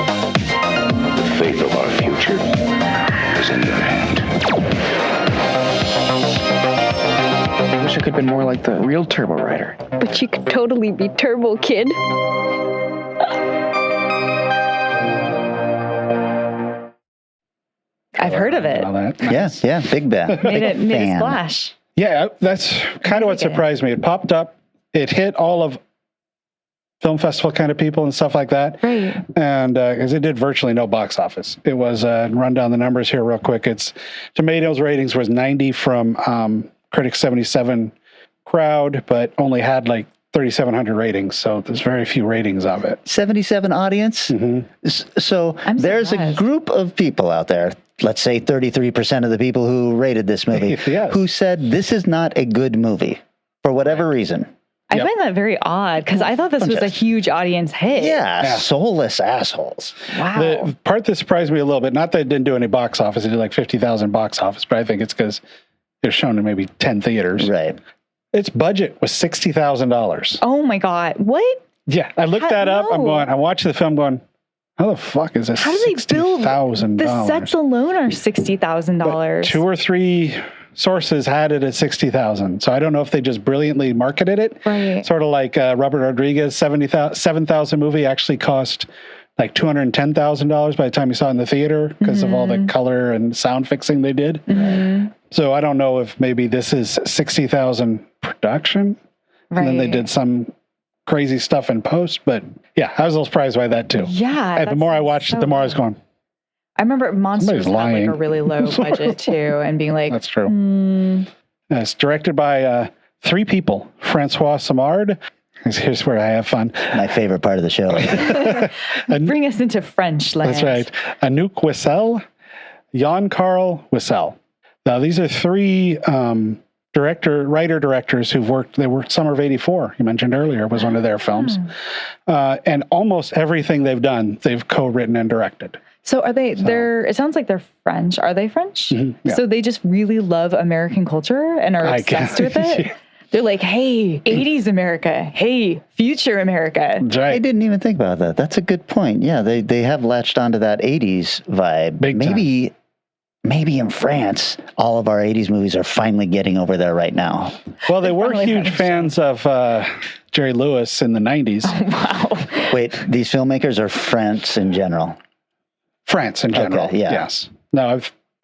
Speaker 2: The fate of our future is in your hand.
Speaker 10: I wish I could have been more like the real Turbo Rider.
Speaker 11: But you could totally be Turbo Kid.
Speaker 6: I've heard of it.
Speaker 7: All that.
Speaker 5: Yeah, Big Ben.
Speaker 6: Made a
Speaker 5: fan.
Speaker 6: splash.
Speaker 7: Yeah, that's kind of what surprised me. It popped up. It hit all of film festival kind of people and stuff like that.
Speaker 6: Right.
Speaker 7: And because it did virtually no box office. It was, run down the numbers here real quick. Its Tomatoes ratings was 90 from critics 77 crowd, but only had like 3,700 ratings. So there's very few ratings of it.
Speaker 5: 77 audience.
Speaker 7: Mm-hmm.
Speaker 5: So there's a group of people out there, let's say 33% of the people who rated this movie,
Speaker 7: Yes.
Speaker 5: who said this is not a good movie for whatever reason.
Speaker 6: I find that very odd because I thought this was a huge audience hit.
Speaker 5: Yeah, soulless assholes.
Speaker 6: Wow.
Speaker 7: The part that surprised me a little bit, not that it didn't do any box office, it did like 50,000 box office, but I think it's because it was shown in maybe 10 theaters.
Speaker 5: Right.
Speaker 7: Its budget was $60,000.
Speaker 6: Oh my God. What?
Speaker 7: Yeah, I looked that up. I'm watching the film going, how the fuck is this?
Speaker 6: How do they build?
Speaker 7: $60,000?
Speaker 6: The sets alone are $60,000.
Speaker 7: Two or three sources had it at 60,000. So I don't know if they just brilliantly marketed it.
Speaker 6: Right.
Speaker 7: Sort of like Robert Rodriguez 7,000 movie actually cost like $210,000 by the time you saw it in the theater because of all the color and sound fixing they did.
Speaker 6: Mm-hmm.
Speaker 7: So I don't know if maybe this is 60,000 production and then they did some crazy stuff in post. But yeah, I was a little surprised by that too.
Speaker 6: Yeah.
Speaker 7: And the more I watched it, the more I was going,
Speaker 6: I remember Monsters had like
Speaker 7: lying.
Speaker 6: a really low budget too, and being like,
Speaker 7: that's true. It's directed by three people. Francois Simard. Here's where I have fun.
Speaker 5: My favorite part of the show.
Speaker 6: Bring us into French land.
Speaker 7: That's right. Anouk Wissel, Jan-Carl Wissel. Now, these are three writer-directors who've worked. They worked Summer of '84. You mentioned earlier was one of their films, and almost everything they've done, they've co-written and directed.
Speaker 6: So are they? They're. It sounds like they're French. Are they French?
Speaker 7: Mm-hmm, yeah.
Speaker 6: So they just really love American culture and are obsessed with it.
Speaker 7: Yeah.
Speaker 6: They're like, hey, 80s America. Hey, future America.
Speaker 7: That's right.
Speaker 5: I didn't even think about that. That's a good point. Yeah, they have latched onto that 80s vibe.
Speaker 7: Big time.
Speaker 5: Maybe in France, all of our 80s movies are finally getting over there right now.
Speaker 7: Well, they were huge fans of Jerry Lewis in the 90s.
Speaker 6: Wow.
Speaker 5: Wait, these filmmakers are French in general?
Speaker 7: France in general,
Speaker 5: Okay, yeah.
Speaker 7: yes. No,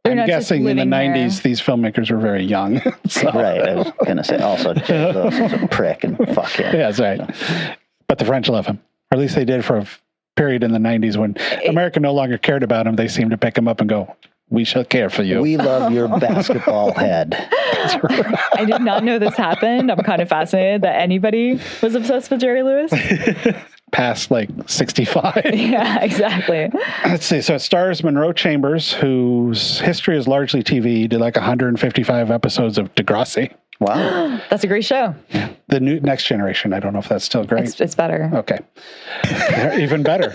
Speaker 7: I'm
Speaker 6: not just
Speaker 7: guessing in the
Speaker 6: living
Speaker 7: 90s,
Speaker 6: there.
Speaker 7: these filmmakers were very young. So-
Speaker 5: Right, I was going to say also Jerry Lewis is a prick and fuck him.
Speaker 7: Yeah, that's right. But the French love him. Or at least they did for a period in the 90s when America no longer cared about him. They seemed to pick him up and go, we shall care for you.
Speaker 5: We love your basketball head.
Speaker 6: I did not know this happened. I'm kind of fascinated that anybody was obsessed with Jerry Lewis.
Speaker 7: Past like 65.
Speaker 6: Yeah, exactly.
Speaker 7: Let's see. So it stars Monroe Chambers, whose history is largely TV. He did like 155 episodes of Degrassi.
Speaker 5: Wow.
Speaker 6: That's a great show.
Speaker 7: The new Next Generation. I don't know if that's still great.
Speaker 6: It's better.
Speaker 7: Okay. Even better.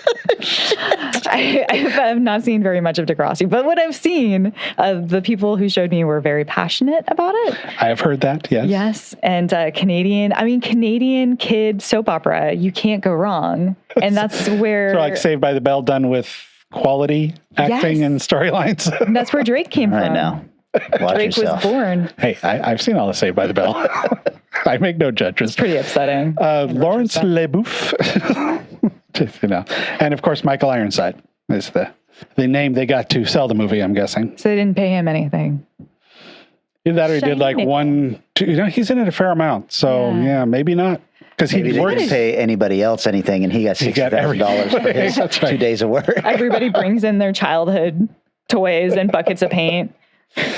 Speaker 6: I have not seen very much of Degrassi, but what I've seen, the people who showed me were very passionate about it.
Speaker 7: I have heard that, yes.
Speaker 6: Yes. And Canadian kid soap opera, you can't go wrong. And that's where...
Speaker 7: So like Saved by the Bell done with quality acting and storylines.
Speaker 6: And that's where Drake came from.
Speaker 5: I know. Watch
Speaker 6: Drake
Speaker 5: yourself.
Speaker 6: was born.
Speaker 7: Hey, I've seen all the Saved by the Bell. I make no judgments.
Speaker 6: It's pretty upsetting.
Speaker 7: Lawrence Leboeuf. And of course, Michael Ironside is the name they got to sell the movie, I'm guessing.
Speaker 6: So they didn't pay him anything.
Speaker 7: Either that or he did like
Speaker 6: Shiny.
Speaker 7: 1, 2, he's in it a fair amount. So yeah maybe not. Because
Speaker 5: Maybe
Speaker 7: he
Speaker 5: they
Speaker 7: works.
Speaker 5: didn't pay anybody else anything, and he got $60,000 for his
Speaker 7: That's right.
Speaker 5: 2 days of work.
Speaker 6: Everybody brings in their childhood toys and buckets of paint.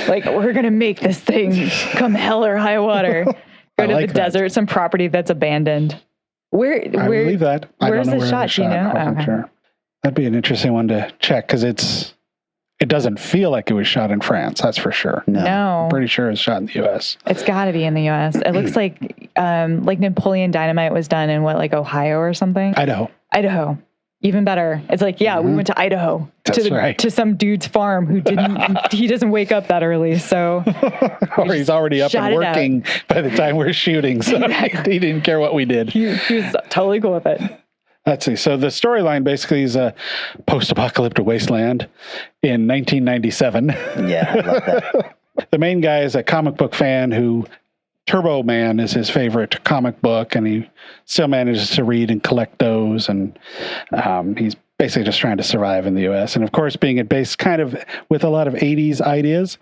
Speaker 6: Like, we're going to make this thing come hell or high water. Go to
Speaker 7: like
Speaker 6: the
Speaker 7: that.
Speaker 6: desert, some property that's abandoned. Where
Speaker 7: I believe that. I
Speaker 6: Where's
Speaker 7: don't know
Speaker 6: the
Speaker 7: where it was
Speaker 6: shot? Do you know?
Speaker 7: I wasn't
Speaker 6: Okay.
Speaker 7: sure. That'd be an interesting one to check because it doesn't feel like it was shot in France. That's for sure.
Speaker 5: No.
Speaker 6: No,
Speaker 7: Pretty sure it's shot in the U.S.
Speaker 6: it's got to be in the U.S. It looks like Napoleon Dynamite was done in Ohio or something. Idaho. Even better. It's like, we went to Idaho to some dude's farm who he doesn't wake up that early. So,
Speaker 7: Or he's already up
Speaker 6: shot
Speaker 7: and
Speaker 6: it out.
Speaker 7: working by the time we're shooting. So he didn't care what we did.
Speaker 6: he was totally cool with it.
Speaker 7: Let's see. So the storyline basically is a post-apocalyptic wasteland in 1997.
Speaker 5: Yeah, I love that.
Speaker 7: The main guy is a comic book fan who Turbo Man is his favorite comic book, and he still manages to read and collect those. And he's basically just trying to survive in the U.S. And of course, being based kind of with a lot of 80s ideas,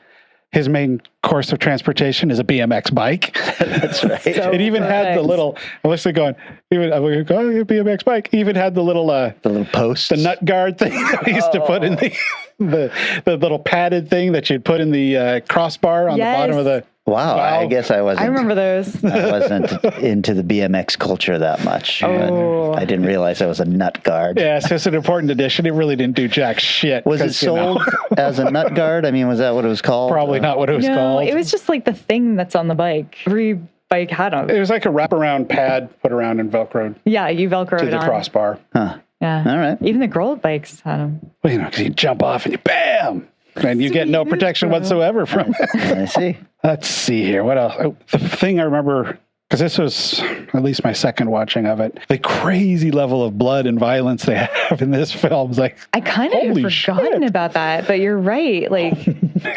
Speaker 7: his main course of transportation is a BMX bike.
Speaker 5: That's right.
Speaker 6: So
Speaker 7: It even had the
Speaker 6: perfect.
Speaker 7: little, I'm listening going, BMX bike, even had the little
Speaker 5: post.
Speaker 7: the nut guard thing that we used to put in the little padded thing that you'd put in the crossbar on the bottom of the.
Speaker 5: Wow, I guess I wasn't.
Speaker 6: I remember those.
Speaker 5: I wasn't into the BMX culture that much.
Speaker 6: Oh.
Speaker 5: I didn't realize I was a nut guard.
Speaker 7: Yeah, so it's an important addition. It really didn't do jack shit.
Speaker 5: Was it
Speaker 7: 'cause, you know,
Speaker 5: sold as a nut guard? I mean, was that what it was called?
Speaker 7: Probably not what it was
Speaker 6: No,
Speaker 7: called.
Speaker 6: it was just like the thing that's on the bike. Every bike had them.
Speaker 7: It was like a wraparound pad put around and Velcroed
Speaker 6: Yeah, you Velcro
Speaker 7: to
Speaker 6: it
Speaker 7: the
Speaker 6: on.
Speaker 7: crossbar.
Speaker 5: Huh.
Speaker 6: Yeah.
Speaker 5: All right.
Speaker 6: Even the girl bikes had them.
Speaker 7: Well, because you jump off and you bam, and you get no protection whatsoever from it.
Speaker 5: I see.
Speaker 7: Let's see here. What else? Oh, the thing I remember, because this was at least my second watching of it, the crazy level of blood and violence they have in this film. It's like,
Speaker 6: I kind of
Speaker 7: holy
Speaker 6: had forgotten
Speaker 7: shit.
Speaker 6: about that, but you're right. Like,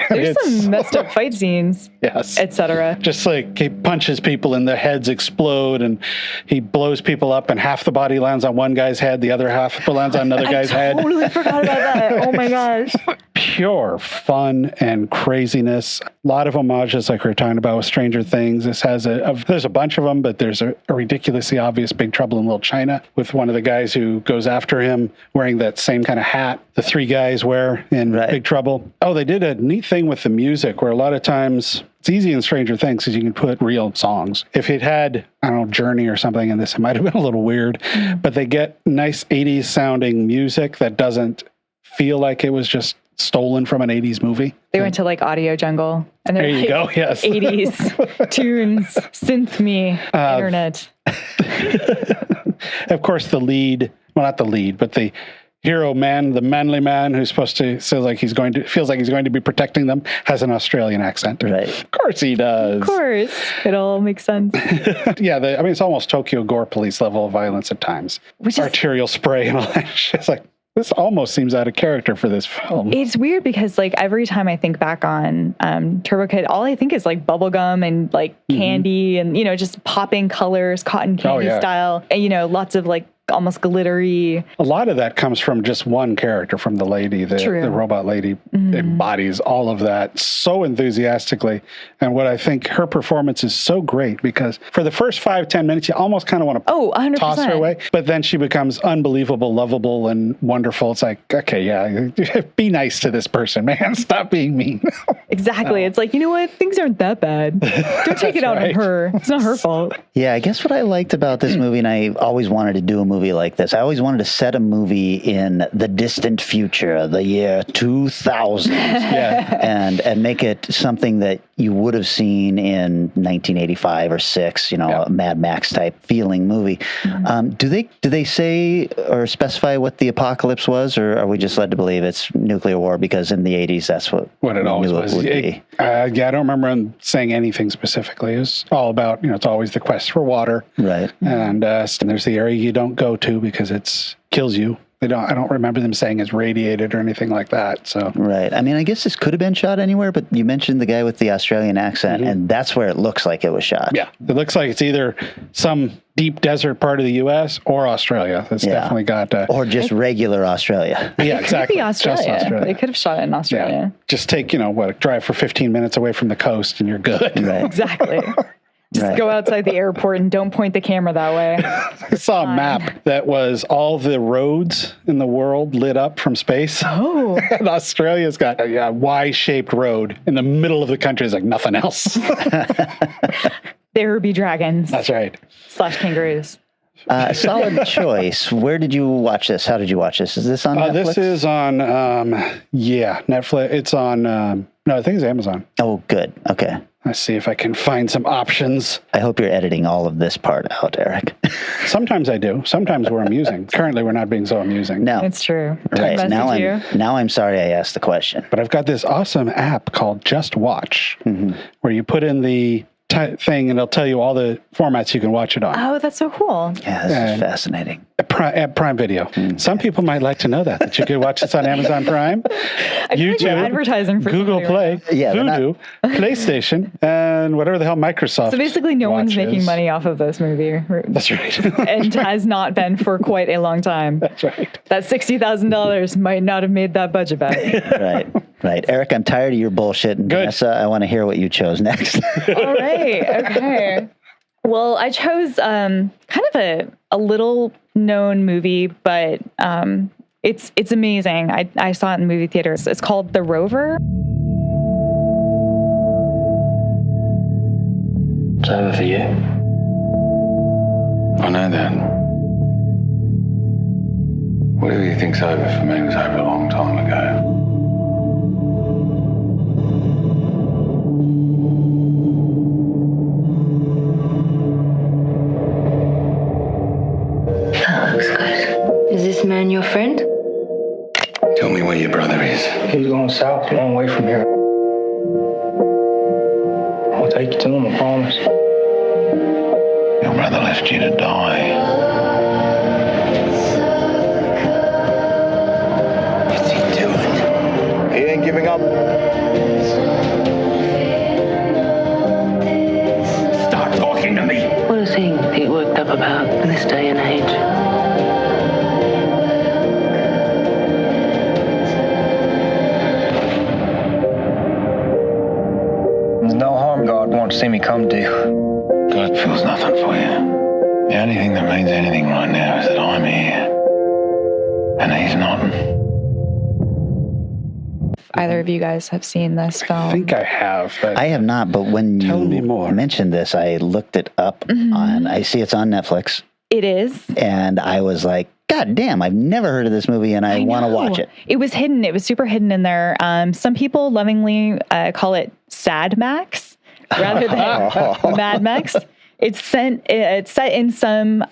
Speaker 6: there's
Speaker 7: It's-
Speaker 6: some messed up fight scenes,
Speaker 7: yes.
Speaker 6: etc.
Speaker 7: Just like he punches people and their heads explode, and he blows people up, and half the body lands on one guy's head, the other half lands on another guy's head.
Speaker 6: Totally forgot about that. Oh my gosh.
Speaker 7: Pure fun and craziness. A lot of homages, like we were talking about with Stranger Things. This has there's a bunch of them, but there's a ridiculously obvious Big Trouble in Little China with one of the guys who goes after him wearing that same kind of hat the three guys wear in Big Trouble. Oh, they did a neat thing with the music where a lot of times it's easy in Stranger Things because you can put real songs. If it had, I don't know, Journey or something in this, it might have been a little weird, but they get nice 80s sounding music that doesn't feel like it was just stolen from an 80s movie.
Speaker 6: They went to like Audio Jungle, and they're
Speaker 7: There you
Speaker 6: like,
Speaker 7: go, yes.
Speaker 6: 80s tunes, synth me, internet.
Speaker 7: Of course, the lead, well, not the lead, but the hero man, the manly man who's supposed to feels like he's going to be protecting them, has an Australian accent.
Speaker 5: Right.
Speaker 7: Of course he does.
Speaker 6: Of course, it all makes sense.
Speaker 7: Yeah, I mean, it's almost Tokyo Gore Police level of violence at times. Arterial spray and all that shit. It's like, this almost seems out of character for this film.
Speaker 6: It's weird because like every time I think back on Turbo Kid, all I think is like bubblegum and like candy and, you know, just popping colors, cotton candy style, and, you know, lots of like almost glittery.
Speaker 7: A lot of that comes from just one character, from the lady, the robot lady embodies all of that so enthusiastically. And what I think her performance is so great, because for the first 5-10 minutes, you almost kind of want to
Speaker 6: 100%.
Speaker 7: toss her away, but then she becomes unbelievable, lovable, and wonderful. It's like, okay, yeah, be nice to this person, man. Stop being mean.
Speaker 6: Exactly. It's like, you know what? Things aren't that bad. Don't take it out on her. It's not her fault.
Speaker 5: Yeah, I guess what I liked about this movie, and I always wanted to do a movie movie like this. I always wanted to set a movie in the distant future, the year 2000, and make it something that you would have seen in 1985 or 6, a Mad Max type feeling movie. Do they say or specify what the apocalypse was, or are we just led to believe it's nuclear war because in the 80s that's what
Speaker 7: it always was?
Speaker 5: Would be.
Speaker 7: I don't remember them saying anything specifically. It was all about, it's always the quest for water.
Speaker 5: Right.
Speaker 7: And there's the area you don't go to because it kills you. I don't remember them saying it's radiated or anything like that. So
Speaker 5: right. I mean, I guess this could have been shot anywhere, but you mentioned the guy with the Australian accent, and that's where it looks like it was shot.
Speaker 7: Yeah, it looks like it's either some deep desert part of the U.S. or Australia. That's definitely got
Speaker 5: or just regular Australia.
Speaker 7: Yeah, exactly.
Speaker 6: It could be Australia.
Speaker 7: Just Australia.
Speaker 6: They could have shot it in Australia.
Speaker 7: Yeah. Just take drive for 15 minutes away from the coast, and you're good.
Speaker 5: Right.
Speaker 6: Exactly. Just go outside the airport and don't point the camera that way.
Speaker 7: I saw a map that was all the roads in the world lit up from space.
Speaker 6: Oh.
Speaker 7: And Australia's got a Y-shaped road in the middle of the country. It's like nothing else.
Speaker 6: There would be dragons.
Speaker 7: That's right.
Speaker 6: / kangaroos.
Speaker 5: Solid choice. Where did you watch this? How did you watch this? Is this on Netflix?
Speaker 7: This is on, Netflix. It's on, no, I think it's Amazon.
Speaker 5: Oh, good. Okay.
Speaker 7: Let's see if I can find some options.
Speaker 5: I hope you're editing all of this part out, Aaargh.
Speaker 7: Sometimes I do. Sometimes we're amusing. Currently, we're not being so amusing.
Speaker 5: No.
Speaker 6: It's true.
Speaker 5: Right. Now I'm sorry I asked the question.
Speaker 7: But I've got this awesome app called Just Watch, where you put in the thing and it'll tell you all the formats you can watch it on.
Speaker 6: Oh, that's so cool.
Speaker 5: Yeah, this is fascinating.
Speaker 7: At Prime Video. Some people might like to know that you could watch this on Amazon Prime, YouTube,
Speaker 6: advertising for
Speaker 7: Google Play, Voodoo, PlayStation, and whatever the hell Microsoft.
Speaker 6: So basically, no one's making money off of this movie.
Speaker 7: That's right.
Speaker 6: And has not been for quite a long time.
Speaker 7: That's right.
Speaker 6: That $60,000 might not have made that budget back.
Speaker 5: Right. Aaargh, I'm tired of your bullshit. And Vanessa, I want to hear what you chose next.
Speaker 6: All right. Okay. Well, I chose kind of a little known movie, but it's amazing. I saw it in movie theaters. It's called The Rover.
Speaker 10: It's over for you.
Speaker 2: I know that. Whatever you think's over for me was over a long time ago.
Speaker 12: That looks good. Is this man your friend?
Speaker 2: Tell me where your brother is.
Speaker 10: He's going south, a long way from here. I'll take you to him, I promise.
Speaker 2: Your brother left you to die.
Speaker 1: What's he doing? He ain't giving up.
Speaker 2: Start talking to me.
Speaker 12: What are things to get worked up about in this day and age?
Speaker 10: There's no harm God won't see me come to.
Speaker 2: God feels nothing for you. The only thing that means anything right now is that I'm here. And he's not.
Speaker 6: Either of you guys have seen this film?
Speaker 7: I think I have.
Speaker 5: I have not, but when you
Speaker 7: more.
Speaker 5: mentioned this, I looked it up on, I see it's on Netflix.
Speaker 6: It is.
Speaker 5: And I was like, God damn, I've never heard of this movie and I want to watch it.
Speaker 6: It was hidden. It was super hidden in there. Some people lovingly call it Sad Max rather than Mad Max. It's set in some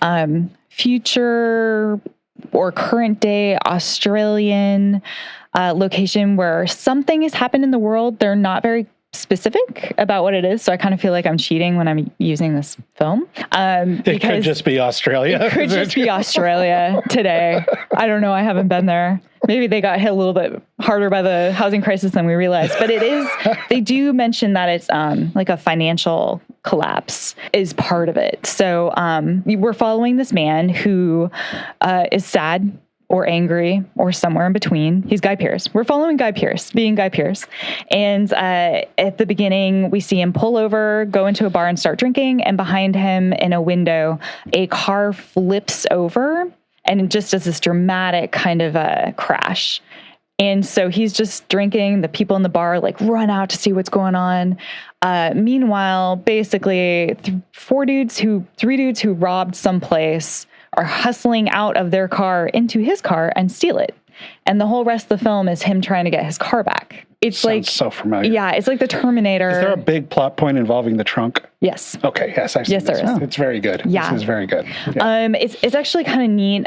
Speaker 6: future or current day Australian location where something has happened in the world. They're not very specific about what it is, so I kind of feel like I'm cheating when I'm using this film.
Speaker 7: It could just be Australia.
Speaker 6: It could just be Australia today. I don't know. I haven't been there. Maybe they got hit a little bit harder by the housing crisis than we realized. But it is, they do mention that it's like a financial collapse is part of it. So we're following this man who is sad or angry or somewhere in between. He's Guy Pearce. We're following Guy Pearce, being Guy Pearce. And at the beginning, we see him pull over, go into a bar and start drinking. And behind him in a window, a car flips over and just does this dramatic kind of a crash. And so he's just drinking. The people in the bar like run out to see what's going on. Meanwhile, basically, three dudes who robbed someplace are hustling out of their car into his car and steal it. And the whole rest of the film is him trying to get his car back. It's
Speaker 7: Sounds so familiar.
Speaker 6: Yeah, it's like the Terminator.
Speaker 7: Is there a big plot point involving the trunk?
Speaker 6: Yes.
Speaker 7: Okay. Yes, I've seen
Speaker 6: Yes, there
Speaker 7: this.
Speaker 6: is.
Speaker 7: It's very good.
Speaker 6: Yeah.
Speaker 7: This is very good. Yeah.
Speaker 6: It's actually kind of neat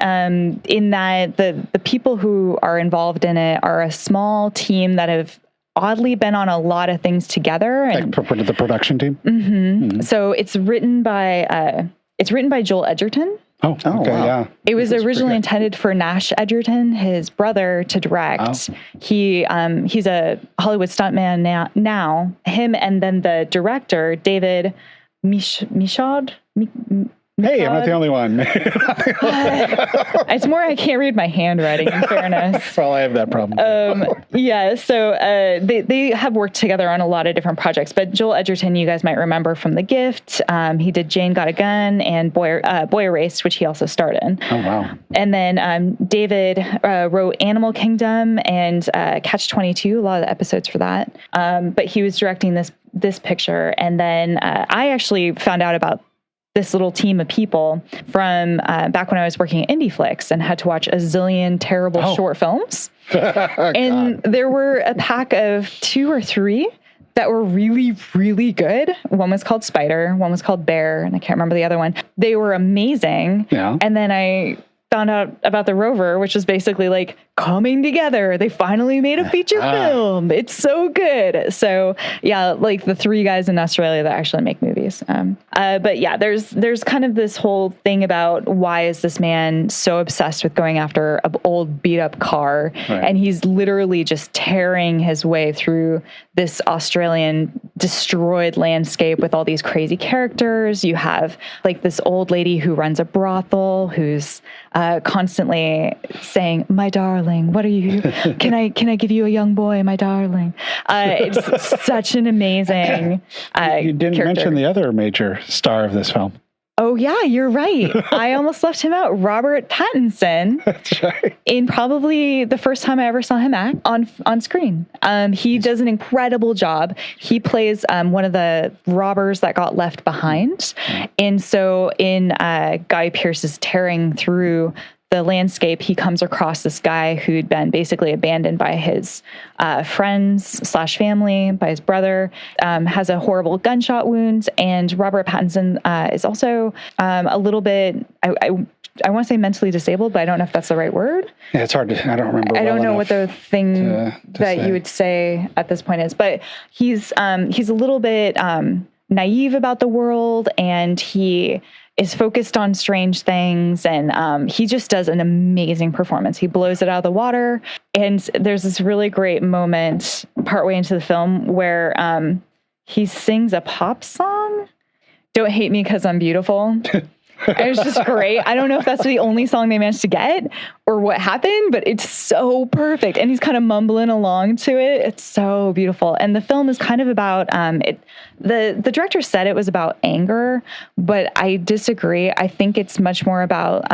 Speaker 6: in that the people who are involved in it are a small team that have oddly been on a lot of things together. And,
Speaker 7: like the production team?
Speaker 6: Mm-hmm. So it's written by Joel Edgerton.
Speaker 7: Oh, okay,
Speaker 5: wow.
Speaker 7: Yeah.
Speaker 6: It was originally intended for Nash Edgerton, his brother, to direct.
Speaker 7: Oh.
Speaker 6: He's a Hollywood stuntman now. Him and then the director, David Michaud.
Speaker 7: Hey, I'm not the only one.
Speaker 6: It's more I can't read my handwriting, in fairness.
Speaker 7: Well, I have that problem.
Speaker 6: So they have worked together on a lot of different projects. But Joel Edgerton, you guys might remember from The Gift. He did Jane Got a Gun and Boy Erased, which he also starred in.
Speaker 7: Oh, wow.
Speaker 6: And then David wrote Animal Kingdom and Catch-22, a lot of the episodes for that. But he was directing this picture. And then I actually found out about this little team of people from back when I was working at IndieFlix and had to watch a zillion terrible short films. And there were a pack of 2 or 3 that were really, really good. One was called Spider, one was called Bear, and I can't remember the other one. They were amazing.
Speaker 7: Yeah.
Speaker 6: And then I found out about the Rover, which was basically like coming together. They finally made a feature film. It's so good. So yeah, like the 3 guys in Australia that actually make movies. But yeah, there's kind of this whole thing about why is this man so obsessed with going after an old beat up car, and he's literally just tearing his way through this Australian destroyed landscape with all these crazy characters. You have like this old lady who runs a brothel who's constantly saying, "My darling, what are you? Can I give you a young boy, my darling?" It's such an amazing.
Speaker 7: You didn't
Speaker 6: character.
Speaker 7: mention the other major star of this film.
Speaker 6: Oh yeah, you're right. I almost left him out. Robert Pattinson.
Speaker 7: That's right.
Speaker 6: In probably the first time I ever saw him act on screen. He does an incredible job. He plays one of the robbers that got left behind. And so in Guy Pearce's tearing through the landscape, he comes across this guy who'd been basically abandoned by his friends/family, by his brother, has a horrible gunshot wound. And Robert Pattinson is also a little bit, I want to say mentally disabled, but I don't know if that's the right word.
Speaker 7: Yeah, it's hard to, I don't remember.
Speaker 6: I don't know what the thing
Speaker 7: to
Speaker 6: that
Speaker 7: say.
Speaker 6: you would say at this point is, but he's a little bit naive about the world, and he is focused on strange things, and he just does an amazing performance. He blows it out of the water, and there's this really great moment partway into the film where he sings a pop song. Don't Hate Me 'Cause I'm Beautiful. It was just great. I don't know if that's the only song they managed to get or what happened, but it's so perfect. And he's kind of mumbling along to it. It's so beautiful. And the film is kind of about the director said it was about anger, but I disagree. I think it's much more about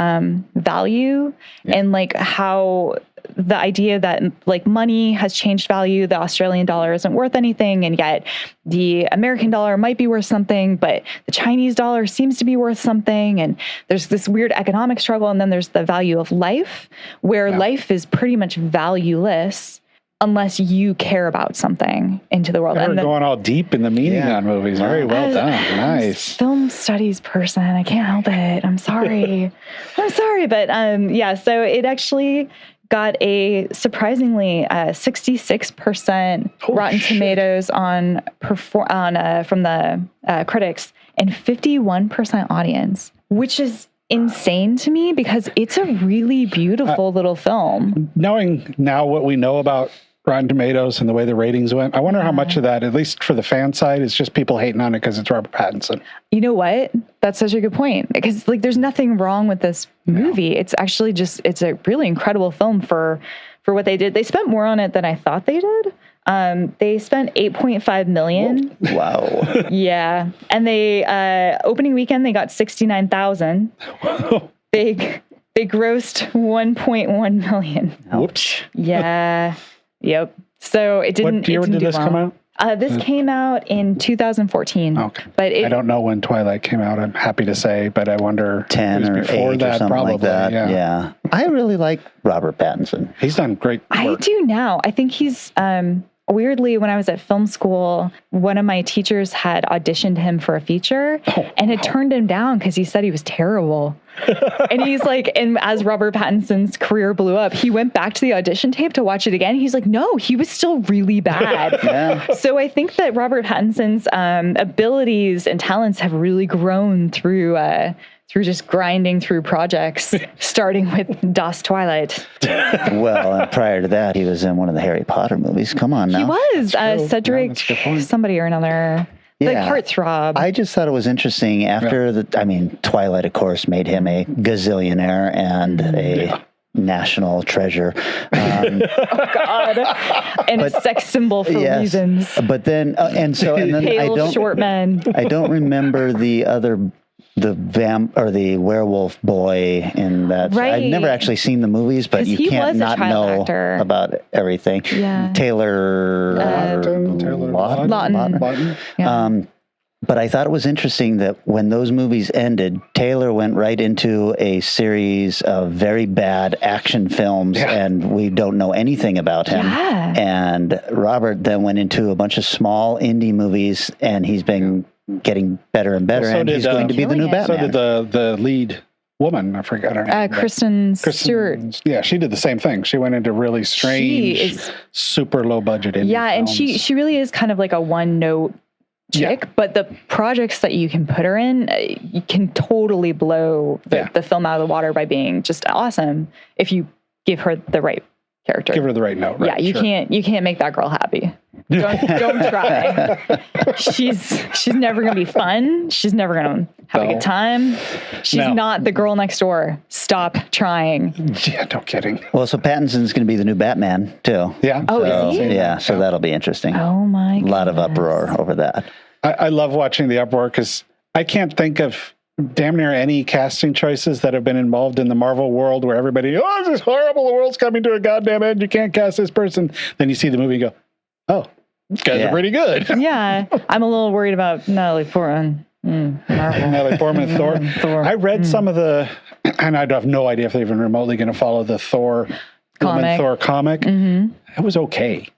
Speaker 6: value and like how the idea that like money has changed value. The Australian dollar isn't worth anything, and yet the American dollar might be worth something, but the Chinese dollar seems to be worth something. And there's this weird economic struggle. And then there's the value of life, where life is pretty much valueless unless you care about something into the world.
Speaker 7: We're going all deep in the meaning on movies. Very well done. Nice.
Speaker 6: Film studies person. I can't help it. I'm sorry. But so it actually got a surprisingly 66% Rotten Tomatoes from the critics and 51% audience, which is insane to me because it's a really beautiful little film.
Speaker 7: Knowing now what we know about Rotten Tomatoes and the way the ratings went, I wonder how much of that, at least for the fan side, is just people hating on it because it's Robert Pattinson.
Speaker 6: You know what? That's such a good point, because like there's nothing wrong with this movie. It's actually just, it's a really incredible film for what they did. They spent more on it than I thought they did. They spent $8.5 million.
Speaker 5: Wow.
Speaker 6: Yeah. And they, opening weekend, they got 69,000. They grossed 1.1 million.
Speaker 7: Whoops.
Speaker 6: Yeah. Yep. So it didn't.
Speaker 7: What year did this come out?
Speaker 6: This came out in 2014.
Speaker 7: Okay.
Speaker 6: But
Speaker 7: I don't know when Twilight came out, I'm happy to say, but I wonder
Speaker 5: 10 or 8 or something
Speaker 7: probably.
Speaker 5: like that. Yeah. I really like Robert Pattinson.
Speaker 7: He's done great work.
Speaker 6: I do now. I think he's weirdly, when I was at film school, one of my teachers had auditioned him for a feature and had turned him down because he said he was terrible. And he's like, and as Robert Pattinson's career blew up, he went back to the audition tape to watch it again. He's like, no, he was still really bad.
Speaker 5: Yeah.
Speaker 6: So I think that Robert Pattinson's abilities and talents have really grown through just grinding through projects, starting with Das Twilight.
Speaker 5: Well, and prior to that, he was in one of the Harry Potter movies. Come on now.
Speaker 6: He was Cedric, somebody or another. The heartthrob.
Speaker 5: I just thought it was interesting after Twilight, of course, made him a gazillionaire and a national treasure.
Speaker 6: Oh God! And a sex symbol for reasons.
Speaker 5: But then, and then
Speaker 6: Pale, short men.
Speaker 5: I don't remember the werewolf boy in that.
Speaker 6: Right.
Speaker 5: I've never actually seen the movies, but you can't not know about everything.
Speaker 6: Yeah.
Speaker 5: Taylor
Speaker 6: Lautner.
Speaker 5: Yeah. But I thought it was interesting that when those movies ended, Taylor went right into a series of very bad action films, and we don't know anything about him.
Speaker 6: Yeah.
Speaker 5: And Robert then went into a bunch of small indie movies, and he's been getting better and better, and he's going to be the new Batman.
Speaker 7: So did the lead woman, I forgot her name.
Speaker 6: Kristen Stewart.
Speaker 7: Yeah, she did the same thing. She went into really strange, super low budget indie
Speaker 6: and
Speaker 7: films.
Speaker 6: she really is kind of like a one-note chick, but the projects that you can put her in, you can totally blow the film out of the water by being just awesome if you give her the right character.
Speaker 7: Give her the right note. Right?
Speaker 6: Yeah, you can't make that girl happy. Don't try. She's never gonna be fun. She's never gonna have a good time. She's not the girl next door. Stop trying.
Speaker 7: Yeah, no kidding.
Speaker 5: Well, so Pattinson's going to be the new Batman too.
Speaker 7: Yeah.
Speaker 6: Oh, is he?
Speaker 5: Yeah, so that'll be interesting.
Speaker 6: Oh my goodness.
Speaker 5: A lot of uproar over that.
Speaker 7: I love watching the uproar because I can't think of damn near any casting choices that have been involved in the Marvel world where everybody, this is horrible, the world's coming to a goddamn end, you can't cast this person. Then you see the movie and go, oh, these guys are pretty good.
Speaker 6: Yeah, I'm a little worried about Natalie Portman.
Speaker 7: Natalie Portman, Thor. I read some of the, and I have no idea if they're even remotely going to follow the Thor comic.
Speaker 6: Mm-hmm.
Speaker 7: It was okay.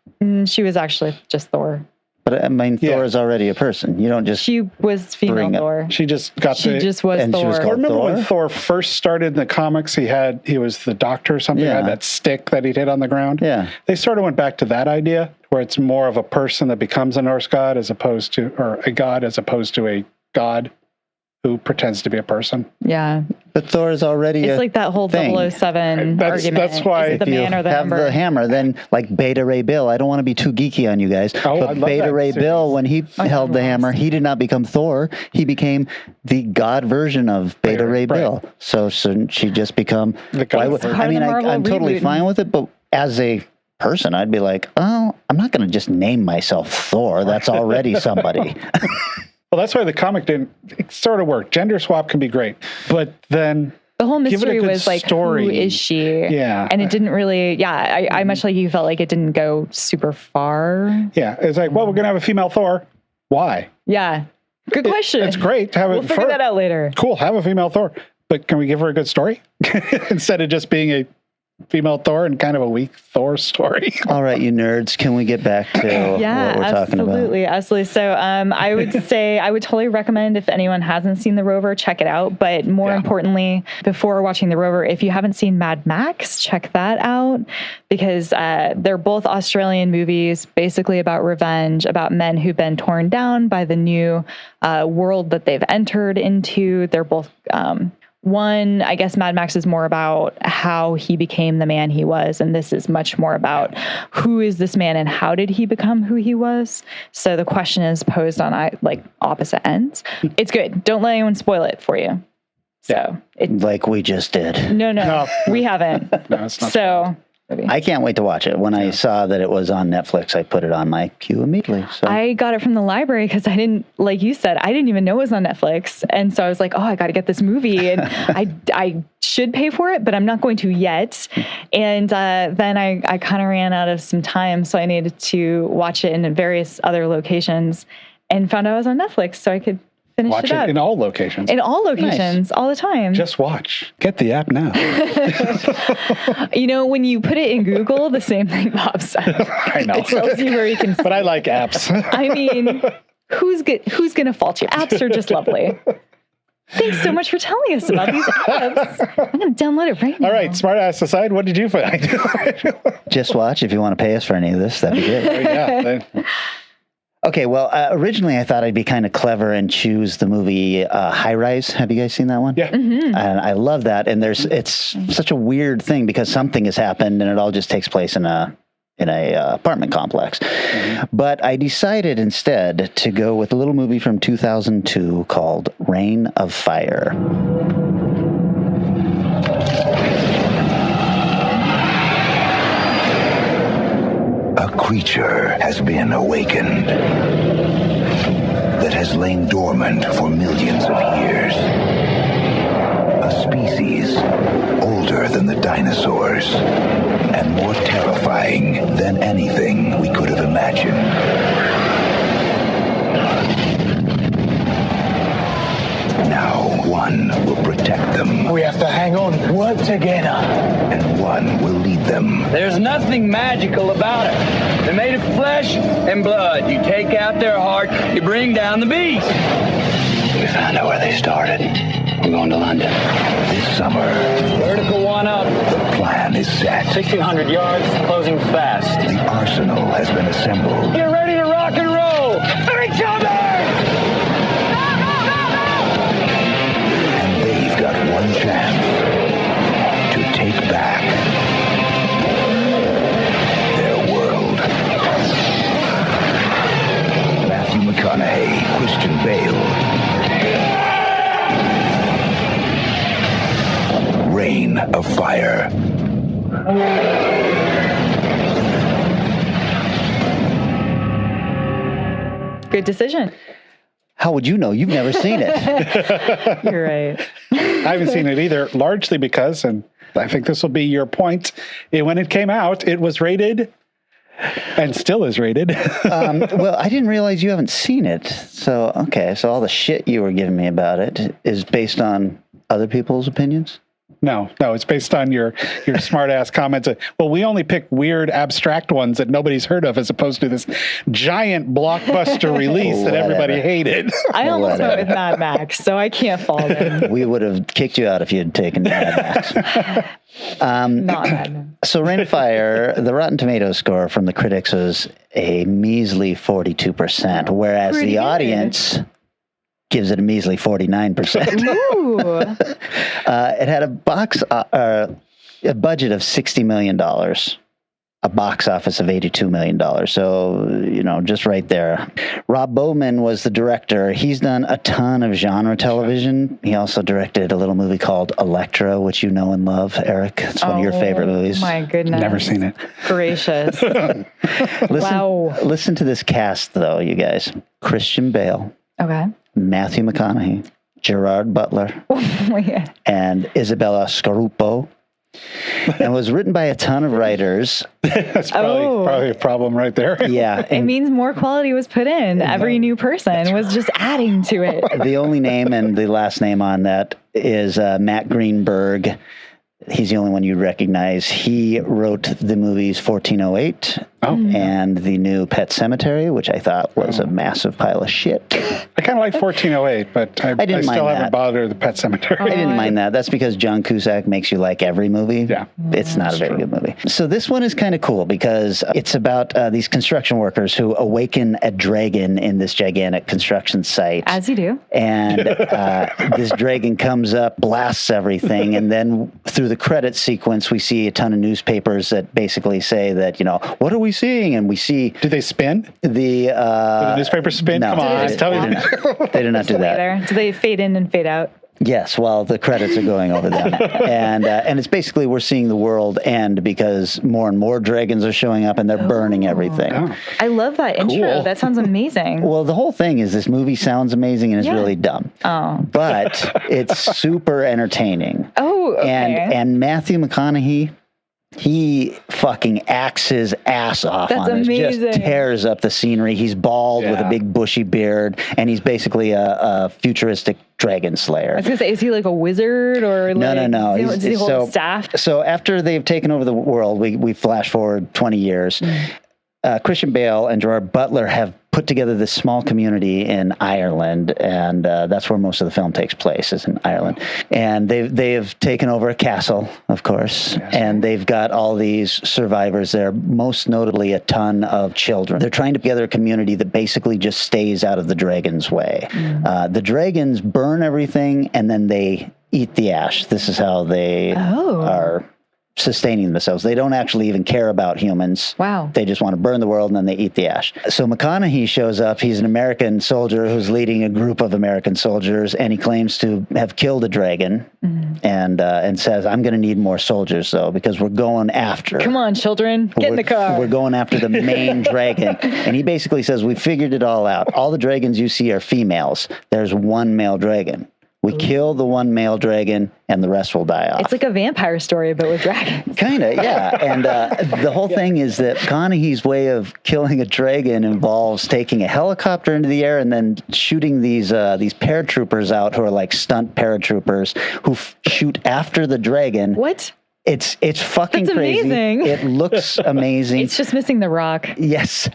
Speaker 6: She was actually just Thor.
Speaker 5: But Thor is already a person. You don't just.
Speaker 6: She was female Thor.
Speaker 7: She just got
Speaker 6: She just was
Speaker 5: and
Speaker 6: Thor.
Speaker 5: she was
Speaker 7: I
Speaker 5: called
Speaker 7: remember
Speaker 5: Thor?
Speaker 7: when Thor first started in the comics, he was the doctor or something, had that stick that he'd hit on the ground.
Speaker 5: Yeah.
Speaker 7: They sort of went back to that idea where it's more of a person that becomes a Norse god or a god as opposed to a god who pretends to be a person.
Speaker 6: Yeah.
Speaker 5: But Thor is already
Speaker 6: It's like that whole 007 argument.
Speaker 7: That's why
Speaker 6: is it the man or the
Speaker 5: have
Speaker 6: number?
Speaker 5: the hammer, then like Beta Ray Bill. I don't want to be too geeky on you guys,
Speaker 7: I
Speaker 5: but
Speaker 7: love
Speaker 5: Beta
Speaker 7: that
Speaker 5: Ray
Speaker 7: series.
Speaker 5: Bill, when he held the hammer, he did not become Thor. He became the god version of Beta Ray Bill. So shouldn't she just become?
Speaker 7: The god version.
Speaker 5: I mean,
Speaker 6: Part of the Marvel
Speaker 5: I'm totally
Speaker 6: reboot.
Speaker 5: fine with it, but as a person, I'd be like, oh, I'm not going to just name myself Thor. That's already somebody.
Speaker 7: Well, that's why the comic didn't. It sort of worked. Gender swap can be great, but then
Speaker 6: the whole
Speaker 7: give it a
Speaker 6: mystery
Speaker 7: good
Speaker 6: was like,
Speaker 7: story.
Speaker 6: who is she?
Speaker 7: Yeah.
Speaker 6: And it didn't really, I much like you felt like it didn't go super far.
Speaker 7: Yeah, it's like, well, we're gonna have a female Thor. Why?
Speaker 6: Yeah. Good question.
Speaker 7: It's great to have
Speaker 6: We'll
Speaker 7: it.
Speaker 6: figure that out later.
Speaker 7: Cool, have a female Thor, but can we give her a good story instead of just being a female Thor and kind of a weak Thor story?
Speaker 5: All right, you nerds, can we get back to what we're talking about?
Speaker 6: Absolutely. So I would say I would totally recommend if anyone hasn't seen The Rover, check it out. But more importantly, before watching The Rover, if you haven't seen Mad Max, check that out because they're both Australian movies, basically about revenge, about men who've been torn down by the new world that they've entered into. They're both one, I guess Mad Max is more about how he became the man he was, and this is much more about who is this man and how did he become who he was. So the question is posed on like opposite ends. It's good. Don't let anyone spoil it for you. So
Speaker 5: like we just did.
Speaker 6: No, we haven't.
Speaker 7: No, it's not.
Speaker 6: So movie.
Speaker 5: I can't wait to watch it. When I saw that it was on Netflix, I put it on my queue immediately. So
Speaker 6: I got it from the library because I didn't, like you said, I didn't even know it was on Netflix. And so I was like, oh, I got to get this movie. And I should pay for it, but I'm not going to yet. And then I kind of ran out of some time. So I needed to watch it in various other locations and found out it was on Netflix. So I could finish
Speaker 7: Watch it
Speaker 6: up.
Speaker 7: in all locations.
Speaker 6: In all locations, all the time.
Speaker 7: Just watch. Get the app now.
Speaker 6: You know, when you put it in Google, the same thing pops up.
Speaker 7: I know.
Speaker 6: It tells you where you can.
Speaker 7: But I like apps.
Speaker 6: I mean, who's going to fault you? Apps are just lovely. Thanks so much for telling us about these apps. I'm going to download it right now.
Speaker 7: All right, smartass aside, what did you find?
Speaker 5: just watch if you want to pay us for any of this. That'd be great.
Speaker 7: Yeah.
Speaker 5: Okay, well, originally I thought I'd be kind of clever and choose the movie High Rise. Have you guys seen that one?
Speaker 7: Yeah.
Speaker 5: And I love that. And it's such a weird thing because something has happened and it all just takes place in a apartment complex. But I decided instead to go with a little movie from 2002 called Reign of Fire.
Speaker 2: A creature has been awakened that has lain dormant for millions of years. A species older than the dinosaurs and more terrifying than anything we could have imagined. Now one will protect them.
Speaker 13: We have to hang on, work together.
Speaker 2: And one will lead them.
Speaker 13: There's nothing magical about it. They're made of flesh and blood. You take out their heart, you bring down the beast.
Speaker 2: We found out where they started. We're going to London. This summer.
Speaker 13: Vertical one up.
Speaker 2: The plan is set.
Speaker 13: 1,600 yards, closing fast.
Speaker 2: The arsenal has been assembled.
Speaker 13: Get ready to rock and roll. They're coming!
Speaker 2: And they've got one chance to take back their world. Matthew McConaughey, Christian Bale. Reign of Fire.
Speaker 6: Good decision.
Speaker 5: How would you know? You've never seen it.
Speaker 6: You're right.
Speaker 7: I haven't seen it either, largely because, and I think this will be your point, when it came out, it was rated and still is rated.
Speaker 5: Well, I didn't realize you haven't seen it. So, okay. So all the shit you were giving me about it is based on other people's opinions?
Speaker 7: No, it's based on your smart ass comments. Well, we only pick weird abstract ones that nobody's heard of as opposed to this giant blockbuster release that everybody hated.
Speaker 6: I almost went with Mad Max, so I can't fault him.
Speaker 5: We would have kicked you out if you had taken Mad Max.
Speaker 6: Not Mad Max.
Speaker 5: So Reign of Fire, the Rotten Tomatoes score from the critics was a measly 42%, whereas
Speaker 6: Pretty
Speaker 5: the
Speaker 6: good.
Speaker 5: audience gives it a measly 49%.
Speaker 6: Ooh.
Speaker 5: It had a budget of $60 million, a box office of $82 million. So, just right there. Rob Bowman was the director. He's done a ton of genre television. He also directed a little movie called Elektra, which you know and love, Eric. It's one of your favorite movies.
Speaker 6: My goodness.
Speaker 7: Never seen it.
Speaker 6: Gracious. Wow.
Speaker 5: Listen to this cast, though, you guys. Christian Bale.
Speaker 6: Okay.
Speaker 5: Matthew McConaughey, Gerard Butler, and Isabella Scoruppo. And was written by a ton of writers.
Speaker 7: That's probably a problem right there.
Speaker 5: Yeah.
Speaker 6: It means more quality was put in. Every new person was just adding to it.
Speaker 5: The only name and the last name on that is Matt Greenberg. He's the only one you recognize. He wrote the movies 1408 and the new Pet Sematary, which I thought was a massive pile of shit.
Speaker 7: I kind of like 1408, but I still haven't bothered the Pet Sematary.
Speaker 5: I didn't mind that. That's because John Cusack makes you like every movie.
Speaker 7: Yeah.
Speaker 5: It's not a very good movie. So this one is kind of cool because it's about these construction workers who awaken a dragon in this gigantic construction site.
Speaker 6: As you do.
Speaker 5: And this dragon comes up, blasts everything, and then through the credit sequence, we see a ton of newspapers that basically say that, what are we seeing? And we see...
Speaker 7: Do they spin?
Speaker 5: Do
Speaker 7: the newspapers spin?
Speaker 5: No,
Speaker 7: Come on, tell me.
Speaker 5: They do not do that.
Speaker 6: Do they fade in and fade out?
Speaker 5: Yes, while the credits are going over them. And it's basically we're seeing the world end because more and more dragons are showing up and they're burning everything.
Speaker 7: Oh.
Speaker 6: I love that intro. That sounds amazing.
Speaker 5: Well, the whole thing is this movie sounds amazing and is really dumb.
Speaker 6: Oh.
Speaker 5: But it's super entertaining.
Speaker 6: Oh, okay.
Speaker 5: And Matthew McConaughey, he fucking acts his ass off
Speaker 6: That's
Speaker 5: on this.
Speaker 6: amazing.
Speaker 5: Just tears up the scenery. He's bald with a big bushy beard, and he's basically a futuristic dragon slayer.
Speaker 6: I was going to say, is he like a wizard or like...
Speaker 5: No.
Speaker 6: Does he hold staff?
Speaker 5: So after they've taken over the world, we flash forward 20 years. Christian Bale and Gerard Butler have put together this small community in Ireland, and that's where most of the film takes place, is in Ireland. And they have taken over a castle, of course, and they've got all these survivors there, most notably a ton of children. They're trying to put together a community that basically just stays out of the dragon's way. The dragons burn everything, and then they eat the ash. This is how they are sustaining themselves. They don't actually even care about humans.
Speaker 6: Wow.
Speaker 5: They just want to burn the world and then they eat the ash. So McConaughey shows up. He's an American soldier who's leading a group of American soldiers, and he claims to have killed a dragon and says, I'm going to need more soldiers, though, because we're going after...
Speaker 6: Come on, children. Get in the car.
Speaker 5: We're going after the main dragon. And he basically says, we figured it all out. All the dragons you see are females. There's one male dragon. We kill the one male dragon, and the rest will die off.
Speaker 6: It's like a vampire story, but with dragons.
Speaker 5: Kind of, yeah. And the whole thing is that McConaughey's way of killing a dragon involves taking a helicopter into the air and then shooting these paratroopers out who are like stunt paratroopers who shoot after the dragon.
Speaker 6: What?
Speaker 5: It's fucking
Speaker 6: That's
Speaker 5: crazy.
Speaker 6: amazing.
Speaker 5: It looks amazing.
Speaker 6: It's just missing The Rock.
Speaker 5: Yes.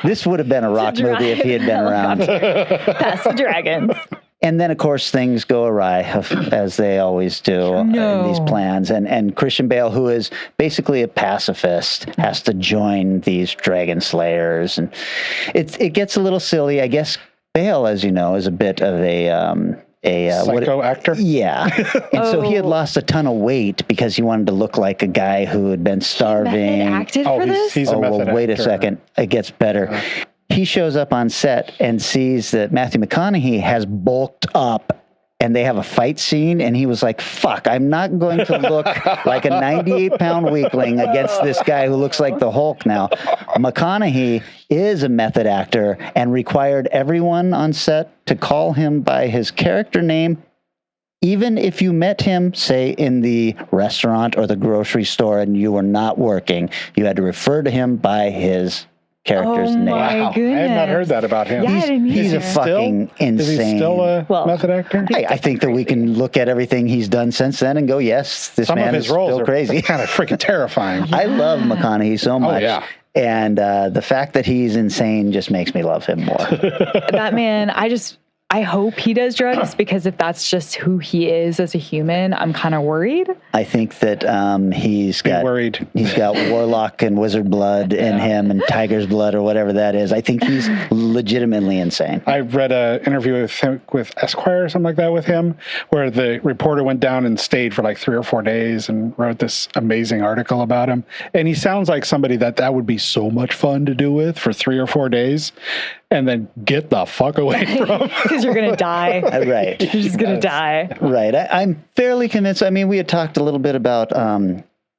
Speaker 5: This would have been a Rock movie if he had been around.
Speaker 6: Past the dragons.
Speaker 5: And then, of course, things go awry, as they always do in these plans. And Christian Bale, who is basically a pacifist, has to join these dragon slayers. And it gets a little silly. I guess Bale, as you know, is a bit of a
Speaker 7: psycho actor.
Speaker 5: Yeah. And so he had lost a ton of weight because he wanted to look like a guy who had been starving.
Speaker 6: He acted for this?
Speaker 7: He's a method
Speaker 5: wait a
Speaker 7: actor.
Speaker 5: second. It gets better. He shows up on set and sees that Matthew McConaughey has bulked up and they have a fight scene. And he was like, fuck, I'm not going to look like a 98-pound weakling against this guy who looks like the Hulk now. McConaughey is a method actor and required everyone on set to call him by his character name. Even if you met him, say, in the restaurant or the grocery store and you were not working, you had to refer to him by his character's name.
Speaker 7: Wow.
Speaker 6: Goodness.
Speaker 7: I had not heard that about him.
Speaker 6: Yeah, I didn't
Speaker 5: He's a
Speaker 6: either.
Speaker 5: fucking insane.
Speaker 7: Is he still a method actor?
Speaker 5: I think that we can look at everything he's done since then and go, yes, this
Speaker 7: Some
Speaker 5: man
Speaker 7: of his
Speaker 5: is
Speaker 7: roles
Speaker 5: still
Speaker 7: are
Speaker 5: crazy.
Speaker 7: kind of freaking terrifying.
Speaker 5: I love McConaughey so much.
Speaker 7: yeah.
Speaker 5: And the fact that he's insane just makes me love him more.
Speaker 6: That man, I hope he does drugs, because if that's just who he is as a human, I'm kind of worried.
Speaker 5: I think that he's got warlock and wizard blood in him and tiger's blood or whatever that is. I think he's legitimately insane.
Speaker 7: I read an interview with Esquire or something like that with him, where the reporter went down and stayed for like 3 or 4 days and wrote this amazing article about him. And he sounds like somebody that would be so much fun to do with for 3 or 4 days. And then get the fuck away from.
Speaker 6: Because you're going to die.
Speaker 5: Right.
Speaker 6: You're just going to die.
Speaker 5: Right. I'm fairly convinced. I mean, we had talked a little bit about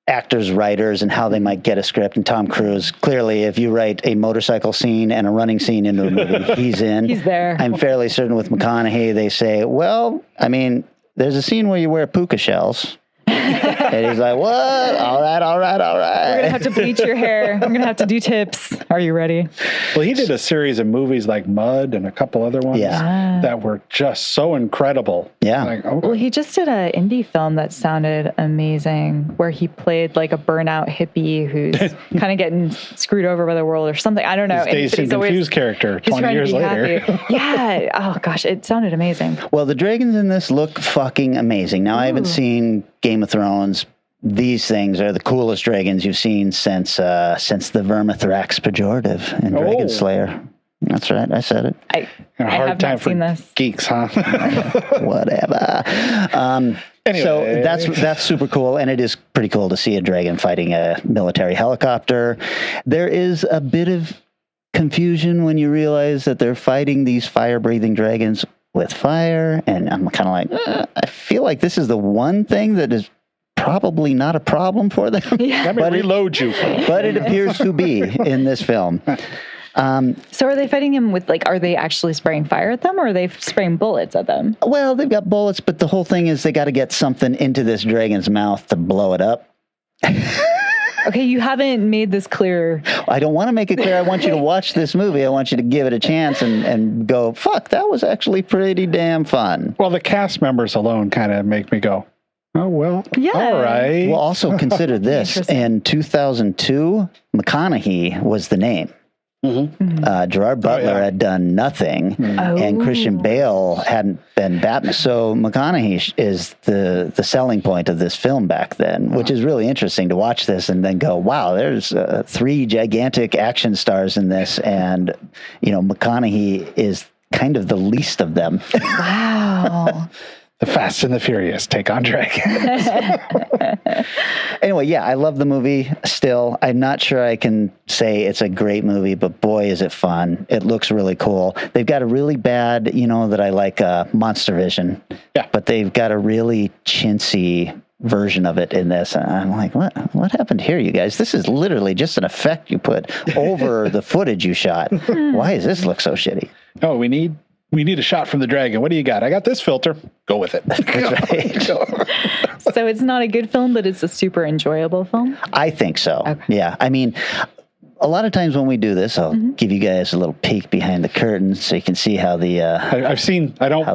Speaker 5: actors, writers, and how they might get a script. And Tom Cruise, clearly, if you write a motorcycle scene and a running scene into a movie, he's in.
Speaker 6: He's there.
Speaker 5: I'm fairly certain with McConaughey, they say, well, I mean, there's a scene where you wear puka shells. And he's like, what? All right.
Speaker 6: We're going to have to bleach your hair. I'm going to have to do tips. Are you ready?
Speaker 7: Well, he did a series of movies like Mud and a couple other ones that were just so incredible.
Speaker 5: Yeah.
Speaker 7: Like, okay.
Speaker 6: Well, he just did an indie film that sounded amazing, where he played like a burnout hippie who's kind of getting screwed over by the world or something. I don't know.
Speaker 7: His Dazed and Confused character 20 years later.
Speaker 6: Yeah. Oh, gosh. It sounded amazing.
Speaker 5: Well, the dragons in this look fucking amazing. Now, I haven't seen Game of Thrones. These things are the coolest dragons you've seen since the Vermithrax pejorative in Dragon Slayer. That's right, I said it.
Speaker 6: I
Speaker 7: hard
Speaker 6: have
Speaker 7: time
Speaker 6: not
Speaker 7: for
Speaker 6: seen this.
Speaker 7: geeks, huh?
Speaker 5: Whatever.
Speaker 7: Anyway.
Speaker 5: So that's super cool, and it is pretty cool to see a dragon fighting a military helicopter. There is a bit of confusion when you realize that they're fighting these fire-breathing dragons with fire. And I'm kind of like, I feel like this is the one thing that is probably not a problem for them.
Speaker 7: Let me reload you.
Speaker 5: But it appears to be in this film.
Speaker 6: So are they fighting him with, like, are they actually spraying fire at them, or are they spraying bullets at them?
Speaker 5: Well, they've got bullets, but the whole thing is they got to get something into this dragon's mouth to blow it up.
Speaker 6: Okay, you haven't made this clear.
Speaker 5: I don't want to make it clear. I want you to watch this movie. I want you to give it a chance and go, fuck, that was actually pretty damn fun.
Speaker 7: Well, the cast members alone kind of make me go, oh, well,
Speaker 6: Yeah.
Speaker 7: all right.
Speaker 5: Well, also consider this. In 2002, McConaughey was the name. Gerard Butler had done nothing, and Christian Bale hadn't been Batman. So McConaughey is the selling point of this film back then, which is really interesting to watch this and then go, wow, there's 3 gigantic action stars in this, and McConaughey is kind of the least of them.
Speaker 6: Wow.
Speaker 7: The Fast and the Furious take on dragons.
Speaker 5: Anyway, yeah, I love the movie still. I'm not sure I can say it's a great movie, but boy, is it fun. It looks really cool. They've got a really bad, that I like Monster Vision.
Speaker 7: Yeah.
Speaker 5: But they've got a really chintzy version of it in this. And I'm like, what happened here, you guys? This is literally just an effect you put over the footage you shot. Why does this look so shitty?
Speaker 7: Oh, we need a shot from the dragon. What do you got? I got this filter. Go with it.
Speaker 5: That's right.
Speaker 6: So it's not a good film, but it's a super enjoyable film?
Speaker 5: I think so.
Speaker 6: Okay.
Speaker 5: Yeah. I mean, a lot of times when we do this, I'll give you guys a little peek behind the curtain so you can see how the...
Speaker 7: I've seen... I don't...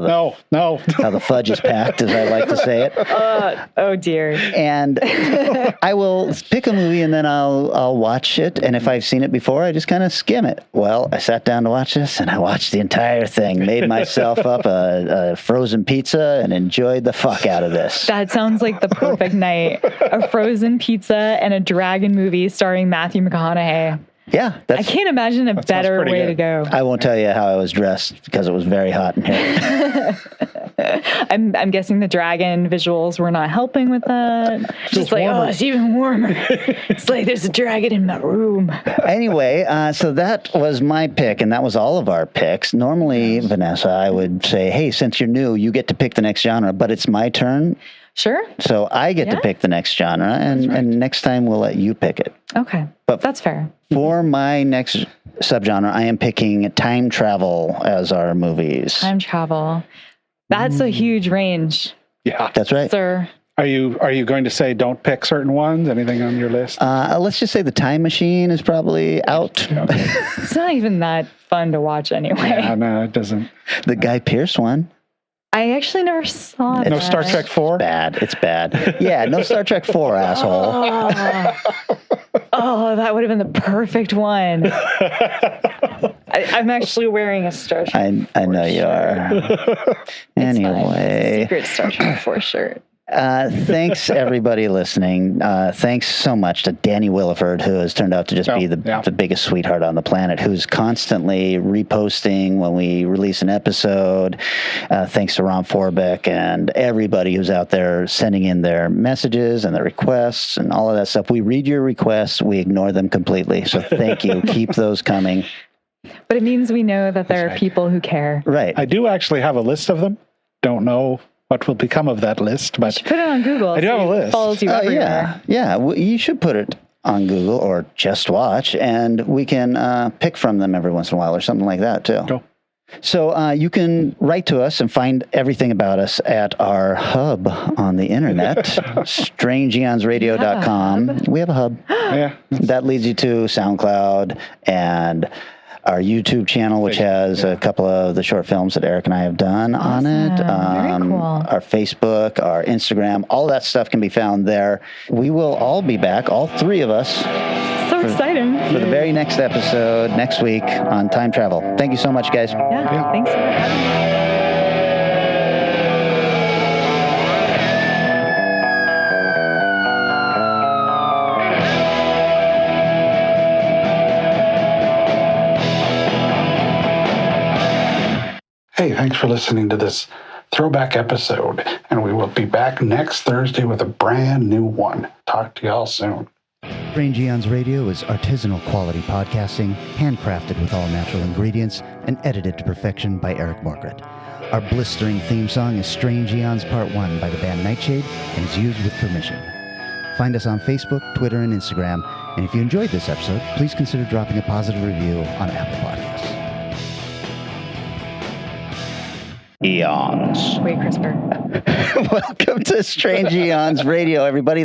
Speaker 7: No.
Speaker 5: How the fudge is packed, as I like to say it.
Speaker 6: Oh, dear.
Speaker 5: And I will pick a movie and then I'll watch it. And if I've seen it before, I just kind of skim it. Well, I sat down to watch this and I watched the entire thing. Made myself up a frozen pizza and enjoyed the fuck out of this.
Speaker 6: That sounds like the perfect night. A frozen pizza and a dragon movie starring Matthew McConaughey.
Speaker 5: Yeah.
Speaker 6: I can't imagine a better way to go.
Speaker 5: I won't tell you how I was dressed because it was very hot in here.
Speaker 6: I'm guessing the dragon visuals were not helping with that. Just like, warmer. Oh, it's even warmer. It's like there's a dragon in my room.
Speaker 5: Anyway, so that was my pick, and that was all of our picks. Normally, Vanessa, I would say, hey, since you're new, you get to pick the next genre, but it's my turn.
Speaker 6: Sure.
Speaker 5: So I get to pick the next genre, and next time we'll let you pick it.
Speaker 6: Okay. But that's fair.
Speaker 5: For my next subgenre, I am picking time travel as our movies.
Speaker 6: Time travel. That's a huge range.
Speaker 7: Yeah.
Speaker 5: That's right.
Speaker 6: Sir.
Speaker 7: Are you going to say don't pick certain ones? Anything on your list?
Speaker 5: Let's just say The Time Machine is probably out.
Speaker 6: It's not even that fun to watch anyway.
Speaker 7: Yeah, no, it doesn't.
Speaker 5: The Guy Pearce one.
Speaker 6: I actually never saw that.
Speaker 7: No Star Trek 4?
Speaker 5: It's bad. Yeah, no Star Trek 4, asshole.
Speaker 6: Oh, that would have been the perfect one. I'm actually wearing a Star Trek
Speaker 5: I know you are. Anyway.
Speaker 6: Secret Star Trek 4 shirt.
Speaker 5: Thanks, everybody listening. Thanks so much to Danny Williford, who has turned out to just be the biggest sweetheart on the planet, who's constantly reposting when we release an episode. Thanks to Ron Forbeck and everybody who's out there sending in their messages and their requests and all of that stuff. We read your requests. We ignore them completely. So thank you. Keep those coming.
Speaker 6: But it means we know that there are people who care.
Speaker 5: Right.
Speaker 7: I do actually have a list of them. Don't know what will become of that list, but
Speaker 6: put it on Google.
Speaker 7: I do have a list.
Speaker 6: Follows you everywhere.
Speaker 5: Yeah. Well, you should put it on Google or Just Watch, and we can pick from them every once in a while or something like that too.
Speaker 7: Cool.
Speaker 5: So you can write to us and find everything about us at our hub on the internet, strangeeonsradio.com. We have a hub.
Speaker 7: Yeah.
Speaker 5: That leads you to SoundCloud and our YouTube channel, which has a couple of the short films that Eric and I have done on it.
Speaker 6: Very cool.
Speaker 5: Our Facebook, our Instagram, all that stuff can be found there. We will all be back, all three of us.
Speaker 6: So exciting.
Speaker 5: For the very next episode next week on time travel. Thank you so much, guys.
Speaker 6: Yeah. Thanks for having me.
Speaker 4: Hey, thanks for listening to this throwback episode, and we will be back next Thursday with a brand new one. Talk to y'all soon.
Speaker 5: Strange Eons Radio is artisanal quality podcasting, handcrafted with all natural ingredients, and edited to perfection by Eric Margaret. Our blistering theme song is Strange Eons Part 1 by the band Nightshade and is used with permission. Find us on Facebook, Twitter, and Instagram. And if you enjoyed this episode, please consider dropping a positive review on Apple Podcasts. Eons.
Speaker 6: Way crisper.
Speaker 5: Welcome to Strange Eons Radio, everybody.